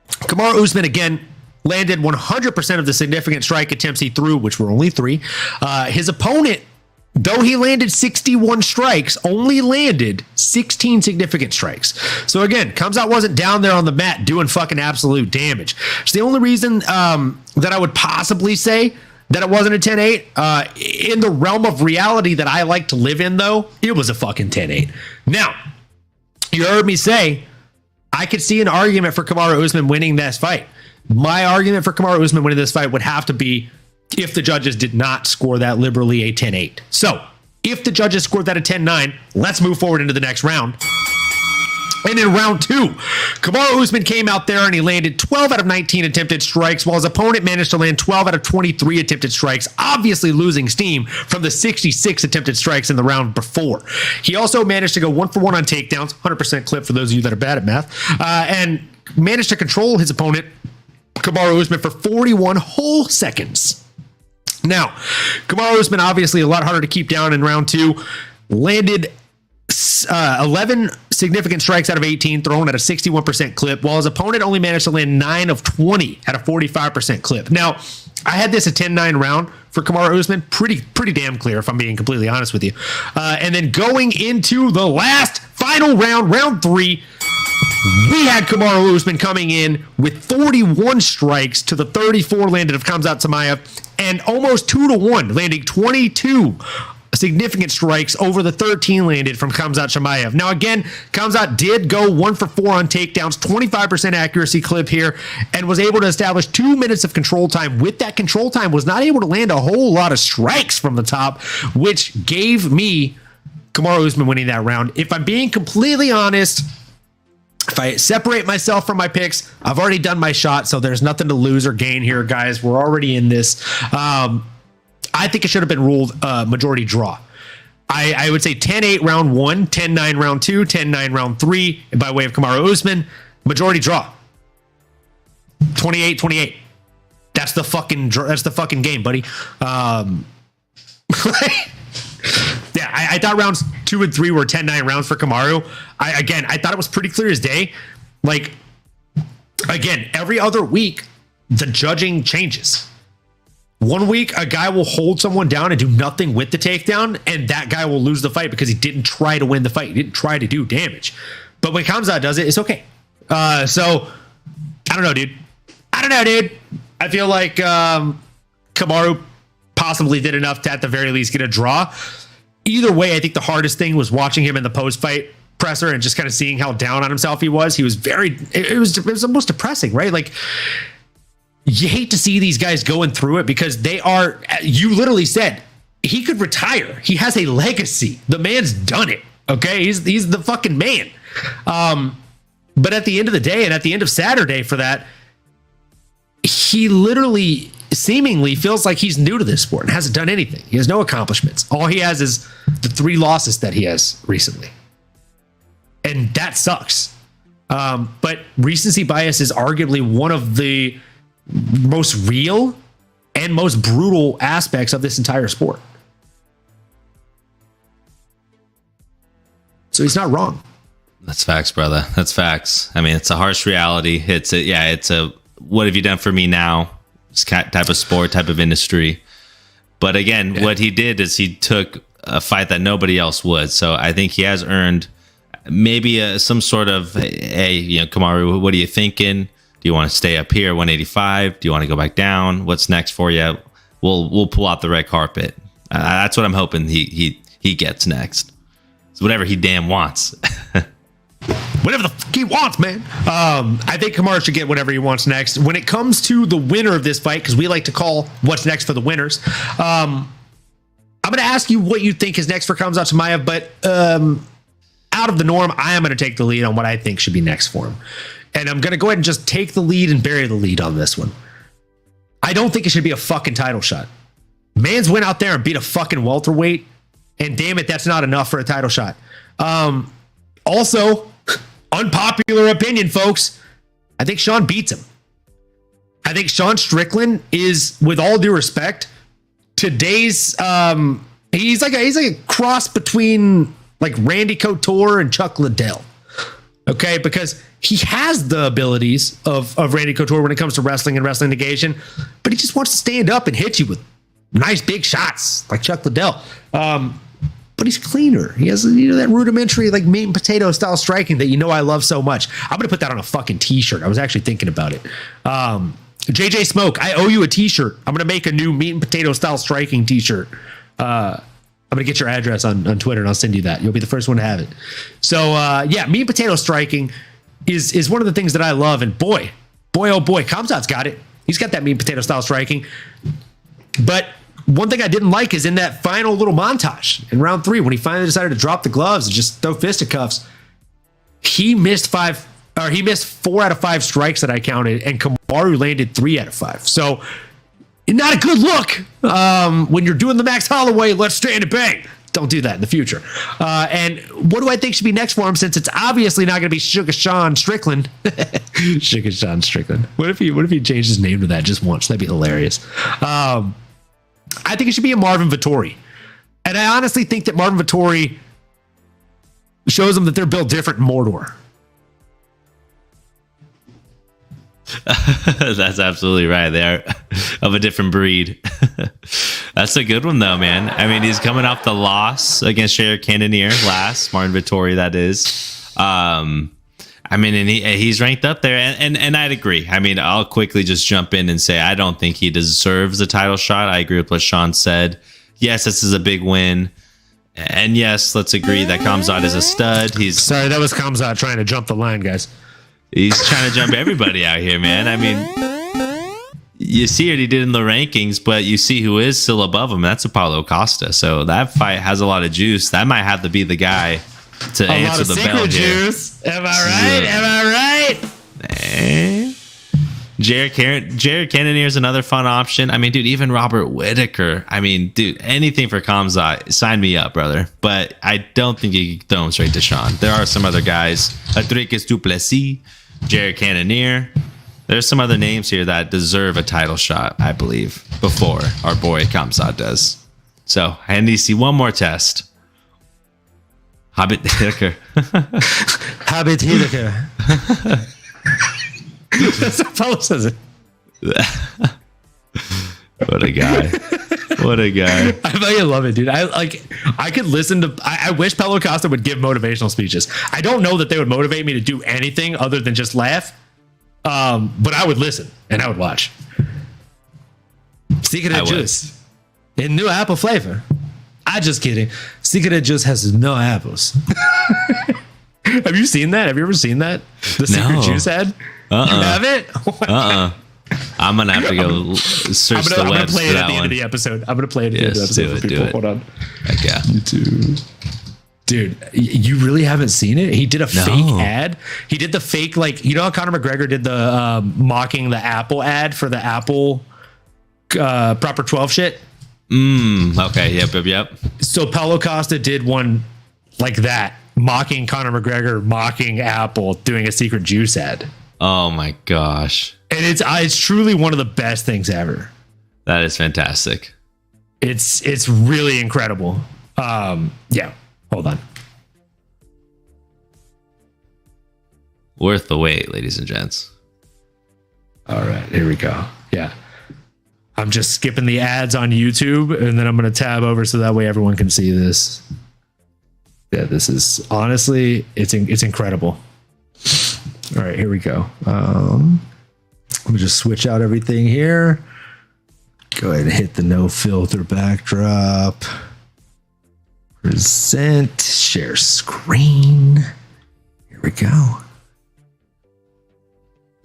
Kamaru Usman, again, landed 100% of the significant strike attempts he threw, which were only 3. His opponent, though he landed 61 strikes, only landed 16 significant strikes. So again, Khamzat wasn't down there on the mat doing fucking absolute damage. It's the only reason that I would possibly say that it wasn't a 10-8. In the realm of reality that I like to live in, though, it was a fucking 10-8. Now, you heard me say I could see an argument for Kamaru Usman winning this fight. My argument for Kamaru Usman winning this fight would have to be if the judges did not score that liberally a 10-8. So if the judges scored that a 10-9, let's move forward into the next round. And in round 2, Kamaru Usman came out there and he landed 12 out of 19 attempted strikes, while his opponent managed to land 12 out of 23 attempted strikes, obviously losing steam from the 66 attempted strikes in the round before. He also managed to go 1-for-1 on takedowns, 100% clip for those of you that are bad at math, and managed to control his opponent, Kamaru Usman, for 41 whole seconds. Now, Kamaru Usman, obviously a lot harder to keep down in round 2, landed 11 significant strikes out of 18, thrown at a 61% clip, while his opponent only managed to land 9 of 20 at a 45% clip. Now, I had this a 10-9 round for Kamaru Usman, pretty damn clear, if I'm being completely honest with you. And then going into the last final round, round 3, we had Kamaru Usman coming in with 41 strikes to the 34 landed of Khamzat Chimaev, and almost 2-1, landing 22 significant strikes over the 13 landed from Khamzat Chimaev. Now, again, Khamzat did go 1-for-4 on takedowns, 25% accuracy clip here, and was able to establish 2 minutes of control time. With that control time, was not able to land a whole lot of strikes from the top, which gave me Kamaru Usman winning that round. If I'm being completely honest, if I separate myself from my picks, I've already done my shot, so there's nothing to lose or gain here, guys. We're already in this. I think it should have been ruled majority draw. I would say 10-8 round 1, 10-9 round 2, 10-9 round 3 by way of Kamaru Usman. Majority draw. 28-28. That's the fucking game, buddy. Yeah, I thought rounds 2 and 3 were 10-9 rounds for Kamaru. I thought it was pretty clear as day. Like, again, every other week, the judging changes. One week, a guy will hold someone down and do nothing with the takedown, and that guy will lose the fight because he didn't try to win the fight. He didn't try to do damage. But when Khamzat does it, it's okay. So, I don't know, dude. I feel like Kamaru possibly did enough to, at the very least, get a draw. Either way, I think the hardest thing was watching him in the post-fight presser and just kind of seeing how down on himself he was. He was it was almost depressing, right? Like, you hate to see these guys going through it because they are, you literally said, he could retire. He has a legacy. The man's done it. Okay. He's the fucking man. But at the end of the day and at the end of Saturday for that, he literally seemingly feels like he's new to this sport and hasn't done anything. He has no accomplishments. All he has is the 3 losses that he has recently. And that sucks. But recency bias is arguably one of the most real and most brutal aspects of this entire sport. So he's not wrong. That's facts, brother. That's facts. I mean, it's a harsh reality. It's a what have you done for me now? This type of sport, type of industry. But again, what he did is he took a fight that nobody else would. So I think he has earned maybe some sort of, hey, Kamaru, what are you thinking? Do you want to stay up here, 185? Do you want to go back down? What's next for you? We'll pull out the red carpet. That's what I'm hoping he gets next. It's whatever he damn wants. Whatever the fuck he wants, man. I think Kamaru should get whatever he wants next. When it comes to the winner of this fight, because we like to call what's next for the winners, I'm going to ask you what you think is next for Khamzat Chimaev, but out of the norm, I am going to take the lead on what I think should be next for him. And I'm going to go ahead and just take the lead and bury the lead on this one. I don't think it should be a fucking title shot. Mans went out there and beat a fucking welterweight, and damn it, that's not enough for a title shot. Also, unpopular opinion, folks, I think Sean beats him. I think Sean Strickland is, with all due respect, today's he's like a cross between like Randy Couture and Chuck Liddell. Okay, because he has the abilities of Randy Couture when it comes to wrestling and wrestling negation, but he just wants to stand up and hit you with nice big shots like Chuck Liddell. But he's cleaner. He has that rudimentary like meat and potato style striking that I love so much. I'm gonna put that on a fucking t-shirt. I was actually thinking about it. JJ Smoke, I owe you a t-shirt. I'm gonna make a new meat and potato style striking t-shirt. I'm going to get your address on Twitter and I'll send you that. You'll be the first one to have it. So, meat and potato striking is one of the things that I love. And boy, oh boy, Khamzat's got it. He's got that meat and potato style striking. But one thing I didn't like is in that final little montage in round 3, when he finally decided to drop the gloves and just throw fisticuffs, he missed 4 out of 5 strikes that I counted, and Kamaru landed 3 out of 5. So, not a good look when you're doing the Max Holloway, let's stand and bang. Don't do that in the future. And what do I think should be next for him, since it's obviously not going to be Sugar Sean Strickland? Sugar Sean Strickland. What if he changed his name to that just once? That'd be hilarious. I think it should be a Marvin Vettori. And I honestly think that Marvin Vettori shows them that they're built different in Mordor. That's absolutely right. They are of a different breed. That's a good one, though, man. I mean, he's coming off the loss against Jair Cannonier last, Martin Vettori, that is. I mean, and he's ranked up there, and I'd agree. I mean, I'll quickly just jump in and say I don't think he deserves a title shot. I agree with what Sean said. Yes, this is a big win. And yes, let's agree that Khamzat is a stud. Sorry, that was Khamzat trying to jump the line, guys. He's trying to jump everybody out here, man. I mean, you see what he did in the rankings, but you see who is still above him. That's Apollo Costa. So that fight has a lot of juice. That might have to be the guy to answer the bell here. Juice. Am I right? Jared Cannonier is another fun option. I mean, dude, even Robert Whitaker. I mean, dude, anything for Khamzat, sign me up, brother. But I don't think you can throw him straight to Sean. There are some other guys. Adricus Duplessis, Jared Cannonier. There's some other names here that deserve a title shot, I believe, before our boy Khamzat does. So I need to see one more test. Hobbit Whitaker. Hobbit Whitaker. That's how Paulo says it. What a guy. What a guy. I fucking love it, dude. I could listen to. I wish Paulo Costa would give motivational speeches. I don't know that they would motivate me to do anything other than just laugh. But I would listen and I would watch. Secret Juice in new apple flavor. I just kidding. Secret Juice has no apples. Have you seen that? Have you ever seen that? The Secret Juice ad? You haven't? I'm gonna have to go search the web. I'm gonna play it at the end of the episode. I'm gonna play it at the end of the episode for people. Hold on. Okay. YouTube. Dude, you really haven't seen it? He did a fake ad. He did the fake, like, you know how Conor McGregor did the mocking the Apple ad for the Apple Proper 12 shit? Okay. Yep. So Paulo Costa did one like that, mocking Conor McGregor, mocking Apple, doing a Secret Juice ad. Oh my gosh. And it's truly one of the best things ever. That is fantastic. It's really incredible. Yeah. Hold on. Worth the wait, ladies and gents. All right, here we go. Yeah. I'm just skipping the ads on YouTube, and then I'm going to tab over so that way everyone can see this. Yeah, this is honestly, it's incredible. All right, here we go. Let me just switch out everything here. Go ahead and hit the no filter backdrop. Present, share screen. Here we go.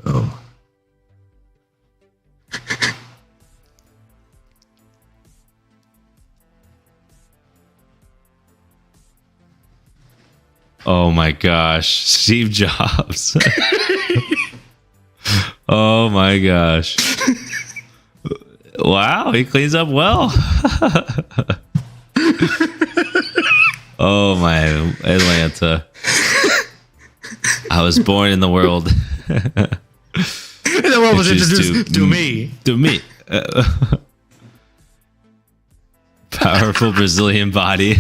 Oh. Oh my gosh. Steve Jobs. Oh my gosh. Wow, he cleans up well. Oh my Atlanta. I was born in the world. The world was introduced to me. To me. Powerful Brazilian body.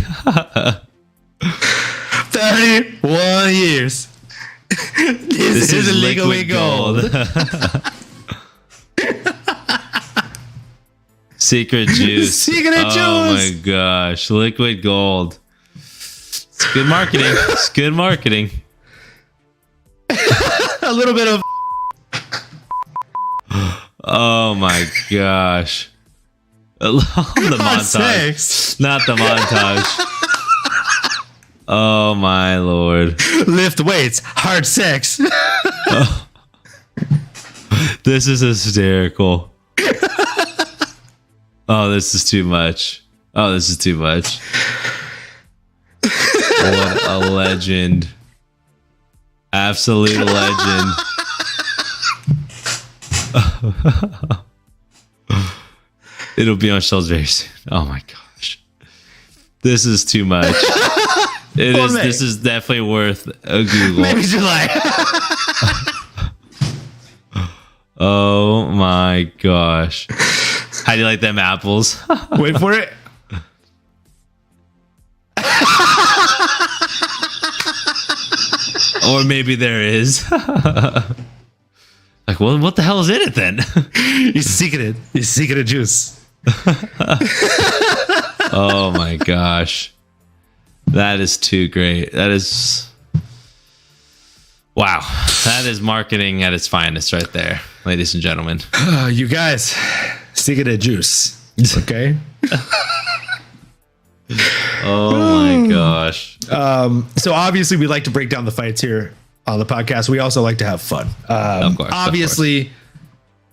31 years. This is liquid gold. Secret juice. Secret juice. Oh my gosh. Liquid gold. It's good marketing. It's good marketing. A little bit of. Oh my gosh. The montage. Sex. Not the montage. Oh my lord. Lift weights. Hard sex. This is hysterical. Oh, this is too much. Oh, this is too much. What a legend. Absolute legend. It'll be on shelves very soon. Oh my gosh. This is too much. It is. This is definitely worth a Google. Maybe July. Oh my gosh. How do you like them apples? Wait for it. Or maybe there is. Like, well, what the hell is in it then? He's secreted. He's secreted juice. Oh my gosh. That is too great. That is. Wow. That is marketing at its finest right there, ladies and gentlemen. You guys, secreted juice. Okay. Oh my gosh. So obviously we like to break down the fights here on the podcast. We also like to have fun. Of course. Obviously,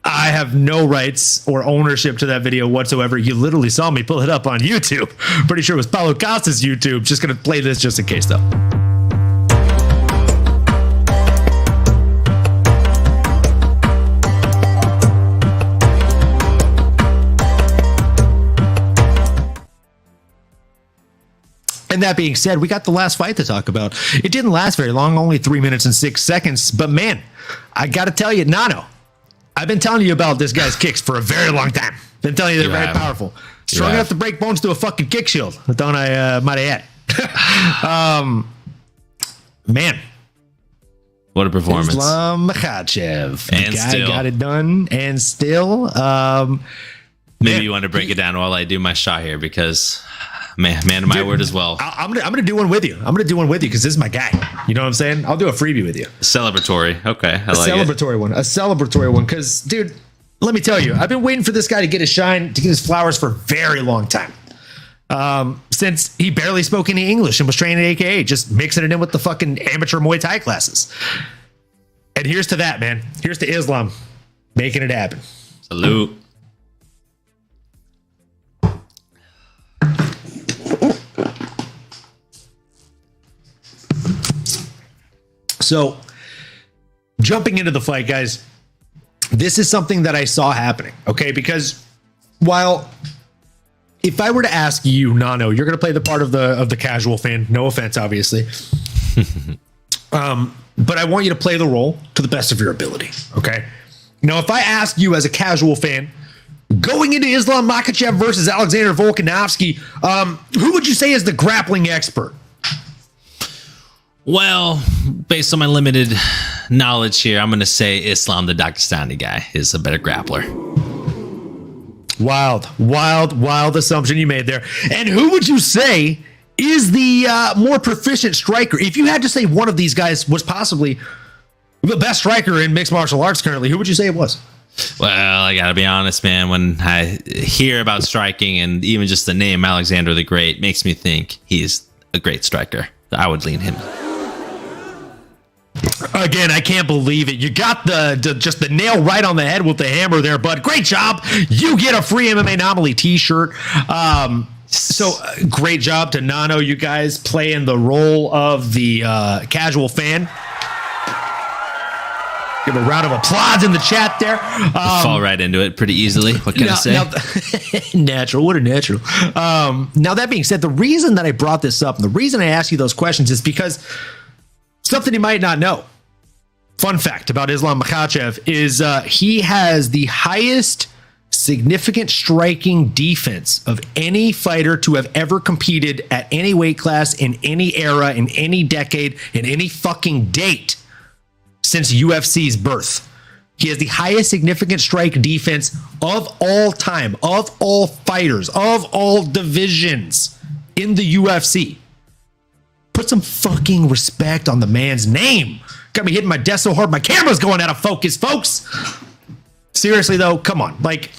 I have no rights or ownership to that video whatsoever. You literally saw me pull it up on YouTube. Pretty sure it was Paulo Costa's YouTube. Just going to play this just in case though. And that being said, we got the last fight to talk about. It didn't last very long, only 3 minutes and 6 seconds. But man, I got to tell you, Nano, I've been telling you about this guy's kicks for a very long time. Been telling you they're very powerful. Strong enough to break bones to a fucking kick shield. Don't I, might I add. Man. What a performance. Islam Makhachev. And the guy still. got it done. And still. Maybe you want to break it down while I do my shot here because... Man of my word as well. I'm gonna do one with you. I'm gonna do one with you because this is my guy. You know what I'm saying? I'll do a freebie with you. Celebratory. Okay. I like Celebratory one. A celebratory one. Because, dude, let me tell you, I've been waiting for this guy to get his shine, to get his flowers for a very long time. Since he barely spoke any English and was training at AKA, just mixing it in with the fucking amateur Muay Thai classes. And here's to that, man. Here's to Islam making it happen. Salute. So, jumping into the fight, guys, this is something that I saw happening, okay? Because while if I were to ask you, Nano, you're going to play the part of the casual fan, no offense, obviously. But I want you to play the role to the best of your ability, okay? Now, if I ask you as a casual fan, going into Islam Makhachev versus Alexander Volkanovski, who would you say is the grappling expert? Well, based on my limited knowledge here, I'm going to say Islam, the Dagestani guy, is a better grappler. Wild assumption you made there. And who would you say is the more proficient striker? If you had to say one of these guys was possibly the best striker in mixed martial arts currently, who would you say it was? Well, I got to be honest, man. When I hear about striking and even just the name Alexander the Great makes me think he's a great striker. I would lean him. Again, I can't believe it. You got just the nail right on the head with the hammer there, bud. Great job. You get a free MMAnomaly t-shirt. So great job to Nano. You guys playing the role of the casual fan. Give a round of applause in the chat there. Fall right into it pretty easily. What can I say? Natural. What a natural. Now, that being said, the reason that I brought this up and the reason I asked you those questions is because something you might not know. Fun fact about Islam Makhachev is he has the highest significant striking defense of any fighter to have ever competed at any weight class, in any era, in any decade, in any fucking date since UFC's birth. He has the highest significant strike defense of all time, of all fighters, of all divisions in the UFC. Put some fucking respect on the man's name. Got me hitting my desk so hard, my camera's going out of focus, folks. Seriously, though, come on. Like,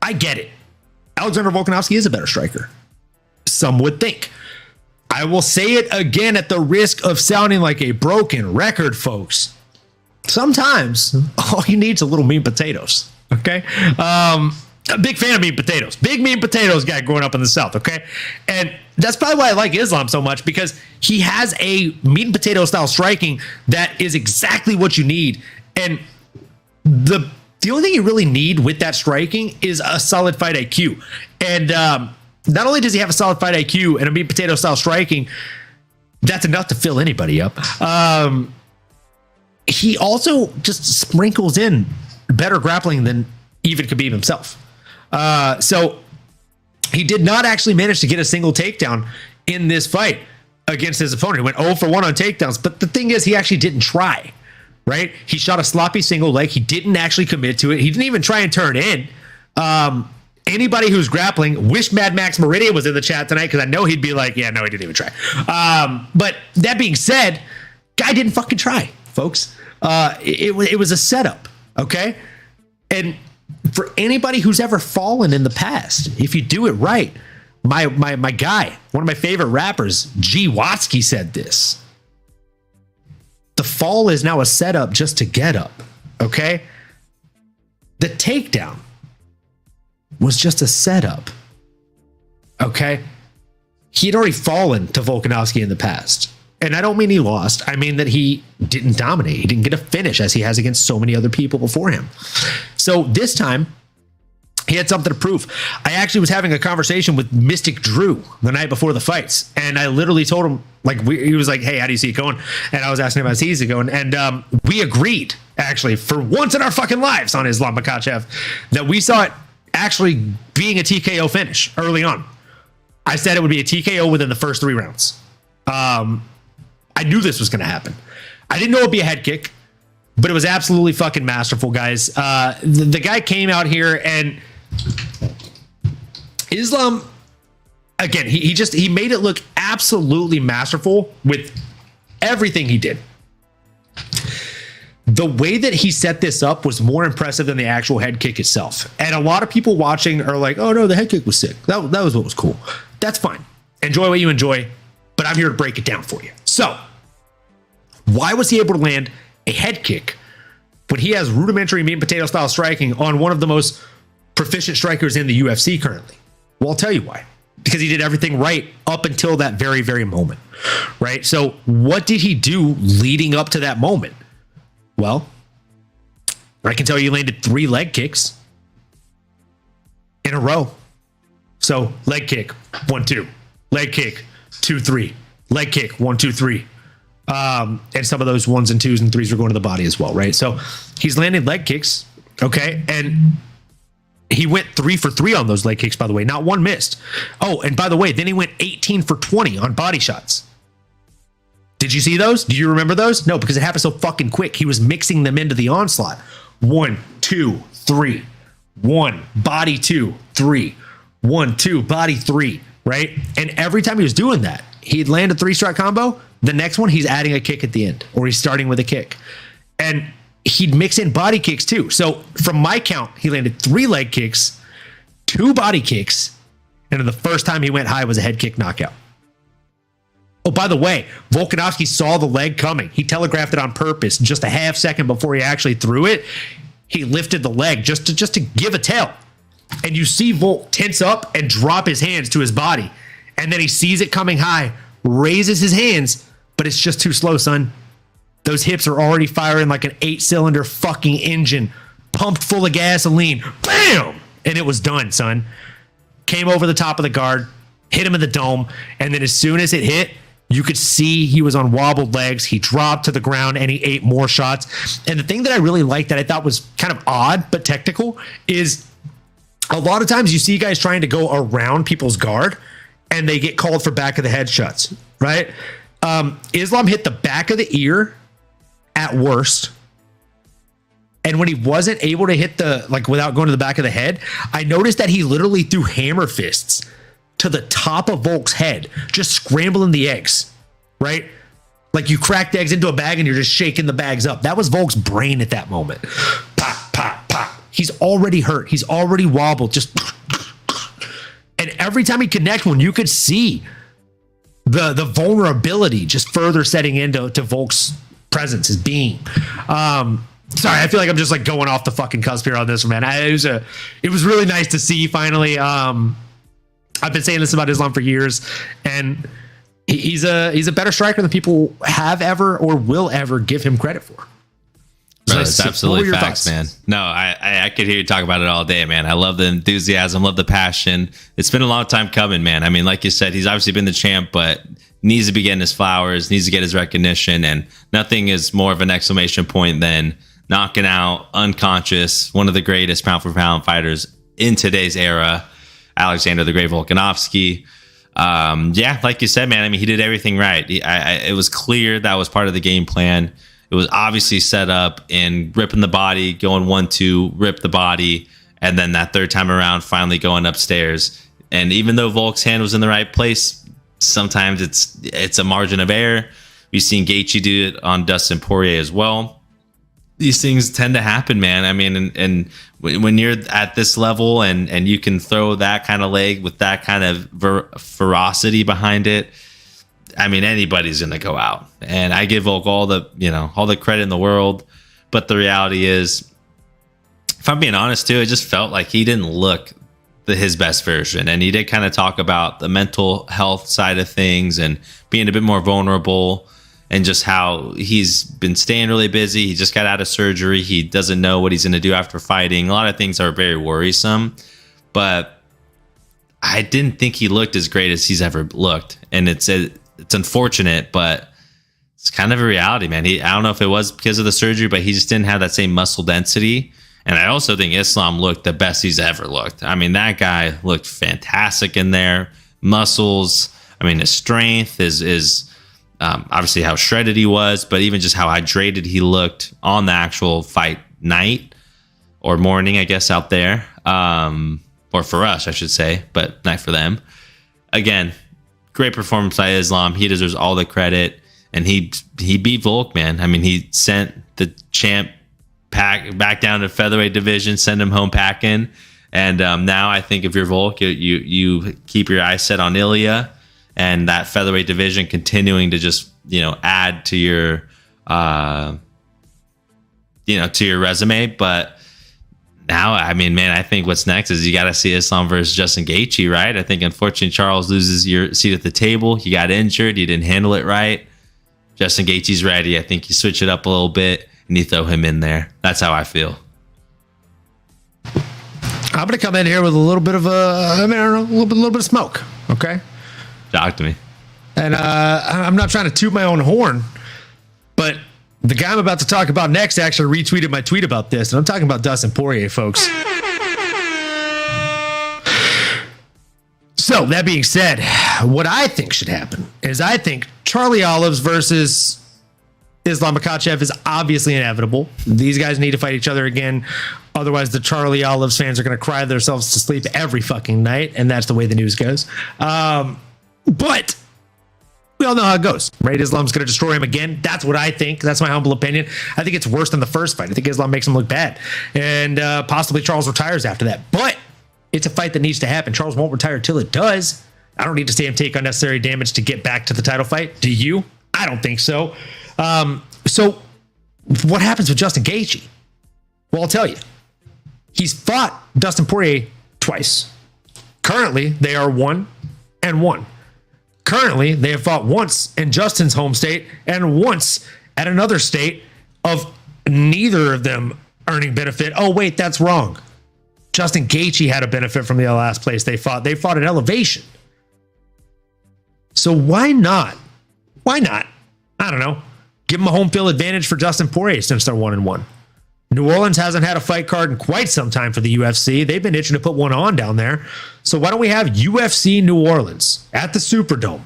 I get it. Alexander Volkanovski is a better striker. Some would think. I will say it again at the risk of sounding like a broken record, folks. Sometimes all you need is a little meat and potatoes. Okay. A big fan of meat and potatoes. Big meat and potatoes guy growing up in the South. Okay. And that's probably why I like Islam so much, because he has a meat and potato style striking that is exactly what you need. And the only thing you really need with that striking is a solid fight IQ. And not only does he have a solid fight IQ and a meat and potato style striking, that's enough to fill anybody up. He also just sprinkles in better grappling than even Khabib himself. So he did not actually manage to get a single takedown in this fight against his opponent. He went 0 for 1 on takedowns. But the thing is, he actually didn't try, right? He shot a sloppy single leg. He didn't actually commit to it. He didn't even try and turn in. Anybody who's grappling, wish Mad Max Meridian was in the chat tonight, because I know he'd be like, yeah, no, he didn't even try. But that being said, guy didn't fucking try, folks. It was a setup, okay? And for anybody who's ever fallen in the past, if you do it right, my guy, one of my favorite rappers, G Watsky, said this: the fall is now a setup just to get up, okay? The takedown was just a setup, okay? He had already fallen to Volkanovski in the past. And I don't mean he lost. I mean that he didn't dominate. He didn't get a finish as he has against so many other people before him. So this time, he had something to prove. I actually was having a conversation with Mystic Drew the night before the fights. And I literally told him, like, he was like, hey, how do you see it going? And I was asking him how he sees it going. And we agreed, actually, for once in our fucking lives on Islam Makhachev, that we saw it actually being a TKO finish early on. I said it would be a TKO within the first 3 rounds. I knew this was going to happen. I didn't know it'd be a head kick, but it was absolutely fucking masterful, guys. The guy came out here, and Islam, again, he made it look absolutely masterful with everything he did. The way that he set this up was more impressive than the actual head kick itself. And a lot of people watching are like, oh no, the head kick was sick. That was what was cool. That's fine. Enjoy what you enjoy, but I'm here to break it down for you. So, why was he able to land a head kick when he has rudimentary meat and potato style striking on one of the most proficient strikers in the UFC currently? Well, I'll tell you why. Because he did everything right up until that very, very moment, right? So what did he do leading up to that moment? Well, I can tell you he landed 3 leg kicks in a row. So leg kick, 1, 2, leg kick, 2, 3, leg kick, 1, 2, 3. And some of those 1s and 2s and 3s were going to the body as well, right? So he's landed leg kicks, okay? And he went 3 for 3 on those leg kicks, by the way. Not one missed. Oh, and by the way, then he went 18 for 20 on body shots. Did you see those? Do you remember those? No, because it happened so fucking quick. He was mixing them into the onslaught. 1, 2, 3. 1, body 2, 3. 1, 2, body 3, right? And every time he was doing that, he'd land a 3-strike combo. The next one, he's adding a kick at the end, or he's starting with a kick. And he'd mix in body kicks too. So from my count, he landed 3 leg kicks, 2 body kicks, and the first time he went high was a head kick knockout. Oh, by the way, Volkanovski saw the leg coming. He telegraphed it on purpose. Just a half second before he actually threw it, he lifted the leg just to give a tell. And you see Volk tense up and drop his hands to his body. And then he sees it coming high, raises his hands, but it's just too slow, son. Those hips are already firing like an 8-cylinder fucking engine, pumped full of gasoline. Bam! And it was done, son. Came over the top of the guard, hit him in the dome, and then as soon as it hit, you could see he was on wobbled legs. He dropped to the ground and he ate more shots. And the thing that I really liked that I thought was kind of odd but technical is a lot of times you see guys trying to go around people's guard and they get called for back of the head shots, right? Islam hit the back of the ear at worst. And when he wasn't able to hit without going to the back of the head, I noticed that he literally threw hammer fists to the top of Volk's head, just scrambling the eggs, right? Like you cracked eggs into a bag and you're just shaking the bags up. That was Volk's brain at that moment. Pop, pop, pop. He's already hurt. He's already wobbled. Just, and every time he'd connect one, you could see the vulnerability just further setting into Volk's presence, his being. Sorry, I feel like I'm just like going off the fucking cusp here on this one, man. It was really nice to see finally. I've been saying this about Islam for years, and he's a better striker than people have ever or will ever give him credit for. Bro, it's absolutely facts, man. No, I could hear you talk about it all day, man. I love the enthusiasm, love the passion. It's been a long time coming, man. I mean, like you said, he's obviously been the champ, but needs to be getting his flowers, needs to get his recognition, and nothing is more of an exclamation point than knocking out unconscious one of the greatest pound for pound fighters in today's era, Alexander the Great Volkanovski. Yeah, like you said, man, I mean, he did everything right. It was clear that was part of the game plan. It was obviously set up in ripping the body, going 1-2, rip the body, and then that third time around, finally going upstairs. And even though Volk's hand was in the right place, sometimes it's a margin of error. We've seen Gaethje do it on Dustin Poirier as well. These things tend to happen, man. I mean, and when you're at this level and you can throw that kind of leg with that kind of ferocity behind it, I mean, anybody's going to go out. And I give Volk all the credit in the world. But the reality is, if I'm being honest too, it just felt like he didn't look his best version. And he did kind of talk about the mental health side of things and being a bit more vulnerable, and just how he's been staying really busy. He just got out of surgery. He doesn't know what he's going to do after fighting. A lot of things are very worrisome, but I didn't think he looked as great as he's ever looked. And it's unfortunate, but it's kind of a reality, man. I don't know if it was because of the surgery, but he just didn't have that same muscle density. And I also think Islam looked the best he's ever looked. I mean, that guy looked fantastic in there. Muscles, I mean, his strength is obviously how shredded he was, but even just how hydrated he looked on the actual fight night or morning, I guess, out there. Or for us, I should say, but night for them. Again, great performance by Islam. He deserves all the credit, and he beat Volk, man. I mean, he sent the champ back down to featherweight division, send him home packing. And now I think if you're Volk, you keep your eyes set on Ilya and that featherweight division, continuing to just, add to your, to your resume. But now, I mean, man, I think what's next is you got to see Islam versus Justin Gaethje, right? I think, unfortunately, Charles loses your seat at the table. He got injured. He didn't handle it right. Justin Gaethje's ready. I think you switch it up a little bit and you throw him in there. That's how I feel. I'm going to come in here with a little bit of a little bit of smoke, okay? Talk to me. And I'm not trying to toot my own horn, but the guy I'm about to talk about next actually retweeted my tweet about this, and I'm talking about Dustin Poirier, folks. So, that being said, what I think should happen is I think Charlie Olives versus Islam Makhachev is obviously inevitable. These guys need to fight each other again. Otherwise, the Charlie Olives fans are going to cry themselves to sleep every fucking night, and that's the way the news goes. But we all know how it goes, right? Islam's going to destroy him again. That's what I think. That's my humble opinion. I think it's worse than the first fight. I think Islam makes him look bad. And possibly Charles retires after that. But it's a fight that needs to happen. Charles won't retire till it does. I don't need to see him take unnecessary damage to get back to the title fight. Do you? I don't think so. So what happens with Justin Gaethje? Well, I'll tell you. He's fought Dustin Poirier twice. Currently, they are 1-1. Currently, they have fought once in Justin's home state and once at another state of neither of them earning benefit. Oh, wait, that's wrong. Justin Gaethje had a benefit from the last place they fought. They fought at Elevation. So why not? Why not? I don't know. Give them a home field advantage for Dustin Poirier since they're 1-1. New Orleans hasn't had a fight card in quite some time for the UFC. They've been itching to put one on down there. So why don't we have UFC New Orleans at the Superdome?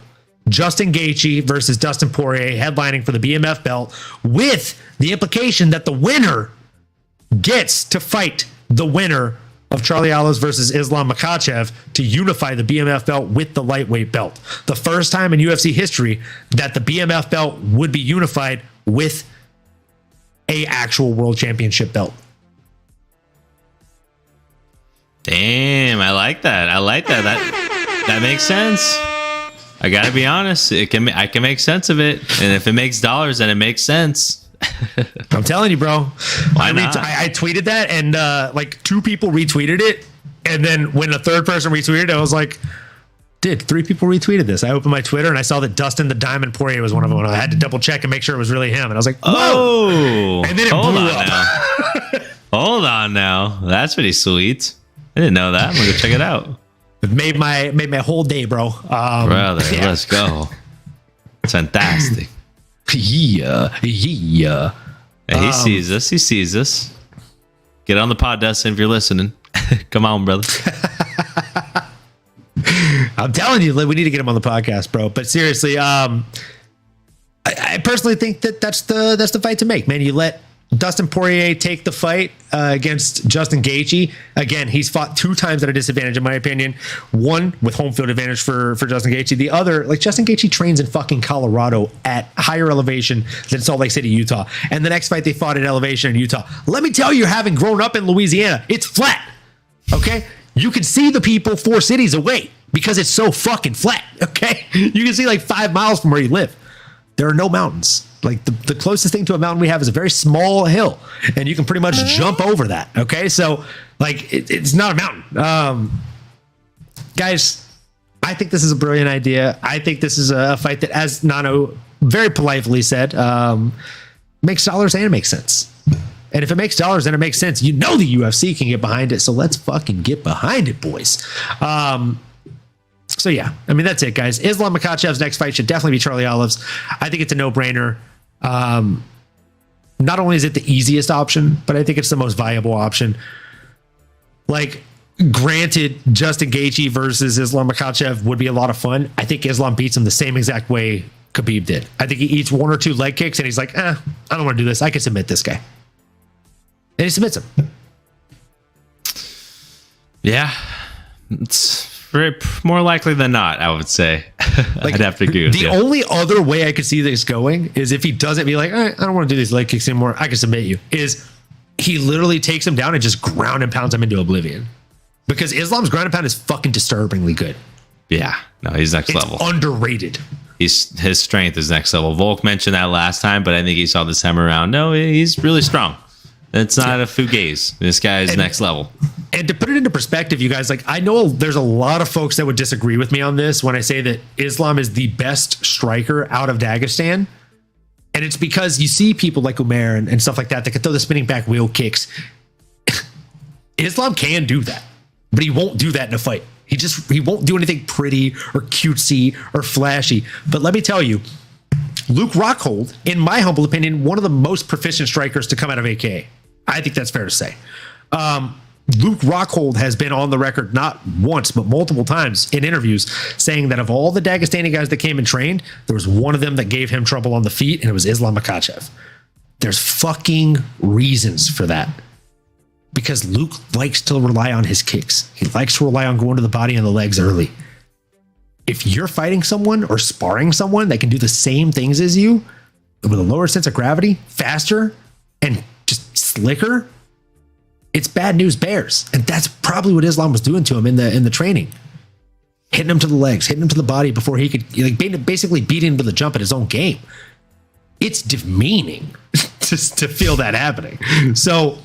Justin Gaethje versus Dustin Poirier headlining for the BMF belt, with the implication that the winner gets to fight the winner of Charlie Alves versus Islam Makhachev to unify the BMF belt with the lightweight belt. The first time in UFC history that the BMF belt would be unified with a actual world championship belt. Damn, I like that. That makes sense. I gotta be honest. I can make sense of it, and if it makes dollars, then it makes sense. I'm telling you, bro. Why not? I tweeted that, and like 2 people retweeted it, and then when a third person retweeted it, I was like, "Dude, 3 people retweeted this." I opened my Twitter and I saw that Dustin the Diamond Poirier was one of them. And I had to double check and make sure it was really him, and I was like, "Whoa!" Oh, And then it hold blew on up. now. Hold on now. That's pretty sweet. I didn't know that. I'm gonna go check it out. It made my whole day, bro. Brother, yeah. let's go. It's fantastic. Yeah. Yeah, he sees us. He sees us. Get on the pod, Dustin, if you're listening. Come on, brother. I'm telling you, we need to get him on the podcast, bro. But seriously, I personally think that's the fight to make, man. You let Dustin Poirier take the fight against Justin Gaethje. Again, he's fought 2 times at a disadvantage, in my opinion. One with home field advantage for Justin Gaethje. The other, like, Justin Gaethje trains in fucking Colorado at higher elevation than Salt Lake City, Utah. And the next fight they fought at elevation in Utah. Let me tell you, having grown up in Louisiana, it's flat. Okay? You can see the people 4 cities away because it's so fucking flat. Okay? You can see like 5 miles from where you live. There are no mountains. Like the closest thing to a mountain we have is a very small hill, and you can pretty much jump over that. Okay, so like it's not a mountain. Guys, I think this is a brilliant idea. I think this is a fight that, as Nano very politely said, makes dollars and it makes sense. And if it makes dollars and it makes sense, you know the UFC can get behind it. So let's fucking get behind it, boys. So yeah, I mean, that's it, guys. Islam Makhachev's next fight should definitely be Charlie Alves. I think it's a no-brainer. Not only is it the easiest option, but I think it's the most viable option. Like, granted, Justin Gaethje versus Islam Makhachev would be a lot of fun. I think Islam beats him the same exact way Khabib did. I think he eats 1 or 2 leg kicks and he's like, I don't want to do this. I can submit this guy. And he submits him. Yeah, it's more likely than not, I would say. Like, I'd have to agree with you. The only other way I could see this going is if he doesn't be like, all right, I don't want to do these leg kicks anymore. I can submit you. Is he literally takes him down and just ground and pounds him into oblivion. Because Islam's ground and pound is fucking disturbingly good. Yeah, no, he's next level. Underrated. His strength is next level. Volk mentioned that last time, but I think he saw this time around. No, he's really strong. It's not a fugazi. This guy is next level. And to put it into perspective, you guys, like, I know there's a lot of folks that would disagree with me on this when I say that Islam is the best striker out of Dagestan. And it's because you see people like Umair and stuff like that that can throw the spinning back wheel kicks. Islam can do that, but he won't do that in a fight. He won't do anything pretty or cutesy or flashy. But let me tell you, Luke Rockhold, in my humble opinion, one of the most proficient strikers to come out of AKA. I think that's fair to say. Luke Rockhold has been on the record not once, but multiple times in interviews saying that of all the Dagestani guys that came and trained, there was one of them that gave him trouble on the feet, and it was Islam Makhachev. There's fucking reasons for that. Because Luke likes to rely on his kicks. He likes to rely on going to the body and the legs early. If you're fighting someone or sparring someone that can do the same things as you with a lower sense of gravity, faster, and just slicker, it's bad news bears. And that's probably what Islam was doing to him in the training. Hitting him to the legs, hitting him to the body before he could, like, basically beating him to the jump at his own game. It's demeaning just to feel that happening. So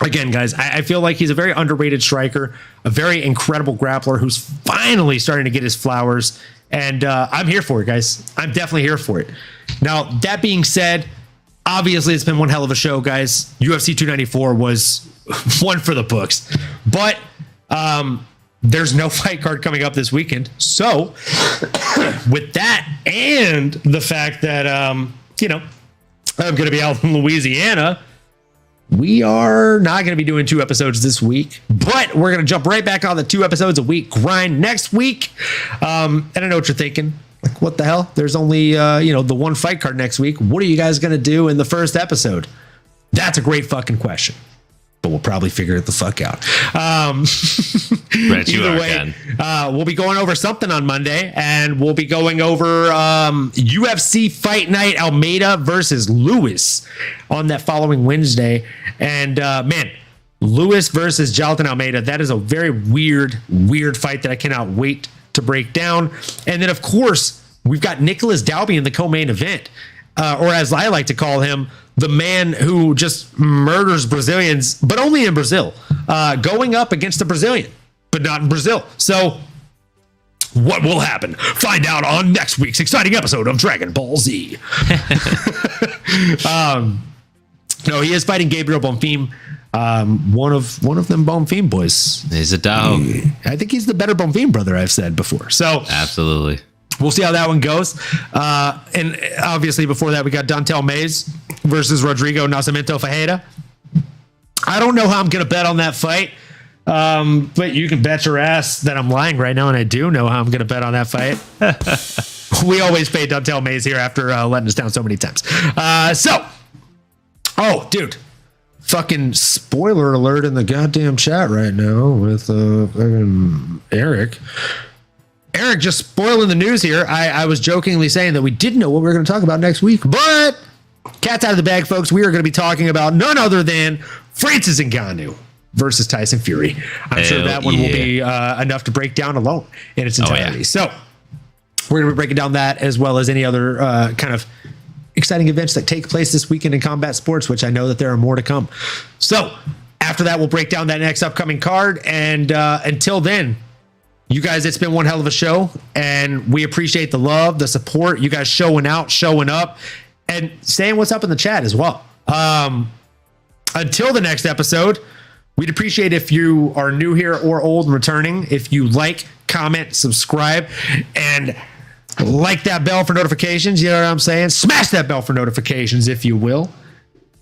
again, guys, I feel like he's a very underrated striker, a very incredible grappler who's finally starting to get his flowers. And I'm here for it, guys. I'm definitely here for it. Now, that being said, obviously it's been one hell of a show, guys. UFC 294 was one for the books. But there's no fight card coming up this weekend. So with that and the fact that, I'm going to be out in Louisiana, we are not going to be doing 2 episodes this week, but we're going to jump right back on the 2 episodes a week grind next week. And I know what you're thinking. Like, what the hell? There's only, the 1 fight card next week. What are you guys going to do in the first episode? That's a great fucking question. But we'll probably figure it the fuck out. Either way, we'll be going over something on Monday, and we'll be going over UFC Fight Night Almeida versus Lewis on that following Wednesday. And man, Lewis versus Jailton Almeida, that is a very weird fight that I cannot wait to break down. And then, of course, we've got Nicholas Dalby in the co-main event, or as I like to call him, the man who just murders Brazilians, but only in Brazil, going up against a Brazilian, but not in Brazil. So what will happen? Find out on next week's exciting episode of Dragon Ball Z. No, he is fighting Gabriel Bonfim. One of them Bonfim boys. He's a dog. I think he's the better Bonfim brother, I've said before. So absolutely. We'll see how that one goes. And obviously before that, we got Dontel Mays versus Rodrigo Nascimento Ferreira. I don't know how I'm going to bet on that fight. But you can bet your ass that I'm lying right now, and I do know how I'm going to bet on that fight. We always pay Dontel Mays here after letting us down so many times. Oh, dude. Fucking spoiler alert in the goddamn chat right now with Eric. Eric just spoiling the news here. I was jokingly saying that we didn't know what we were going to talk about next week, but cat's out of the bag, folks. We are going to be talking about none other than Francis Ngannou versus Tyson Fury. I'm sure that one will be enough to break down alone in its entirety. So we're going to be breaking down that as well as any other kind of exciting events that take place this weekend in combat sports, which I know that there are more to come. So after that, we'll break down that next upcoming card. And until then, you guys, it's been one hell of a show, and we appreciate the love, the support, you guys showing out, showing up, and saying what's up in the chat as well. Until the next episode, we'd appreciate if you are new here or old and returning, if you like, comment, subscribe, and like that bell for notifications. You know what I'm saying? Smash that bell for notifications, if you will.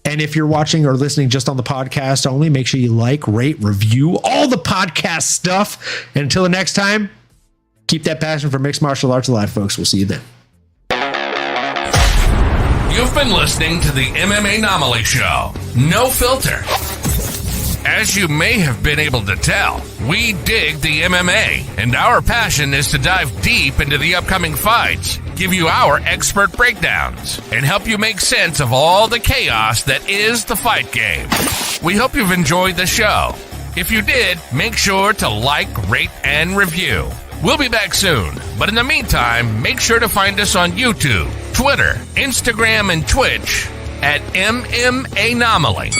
And if you're watching or listening just on the podcast only, make sure you like, rate, review, all the podcast stuff. And until the next time, keep that passion for mixed martial arts alive, folks. We'll see you then. You've been listening to the MMAnomaly Show. No filter. As you may have been able to tell, we dig the MMA, and our passion is to dive deep into the upcoming fights, give you our expert breakdowns, and help you make sense of all the chaos that is the fight game. We hope you've enjoyed the show. If you did, make sure to like, rate, and review. We'll be back soon, but in the meantime, make sure to find us on YouTube, Twitter, Instagram, and Twitch at MMAnomaly.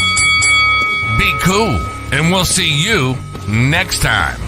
Be cool, and we'll see you next time.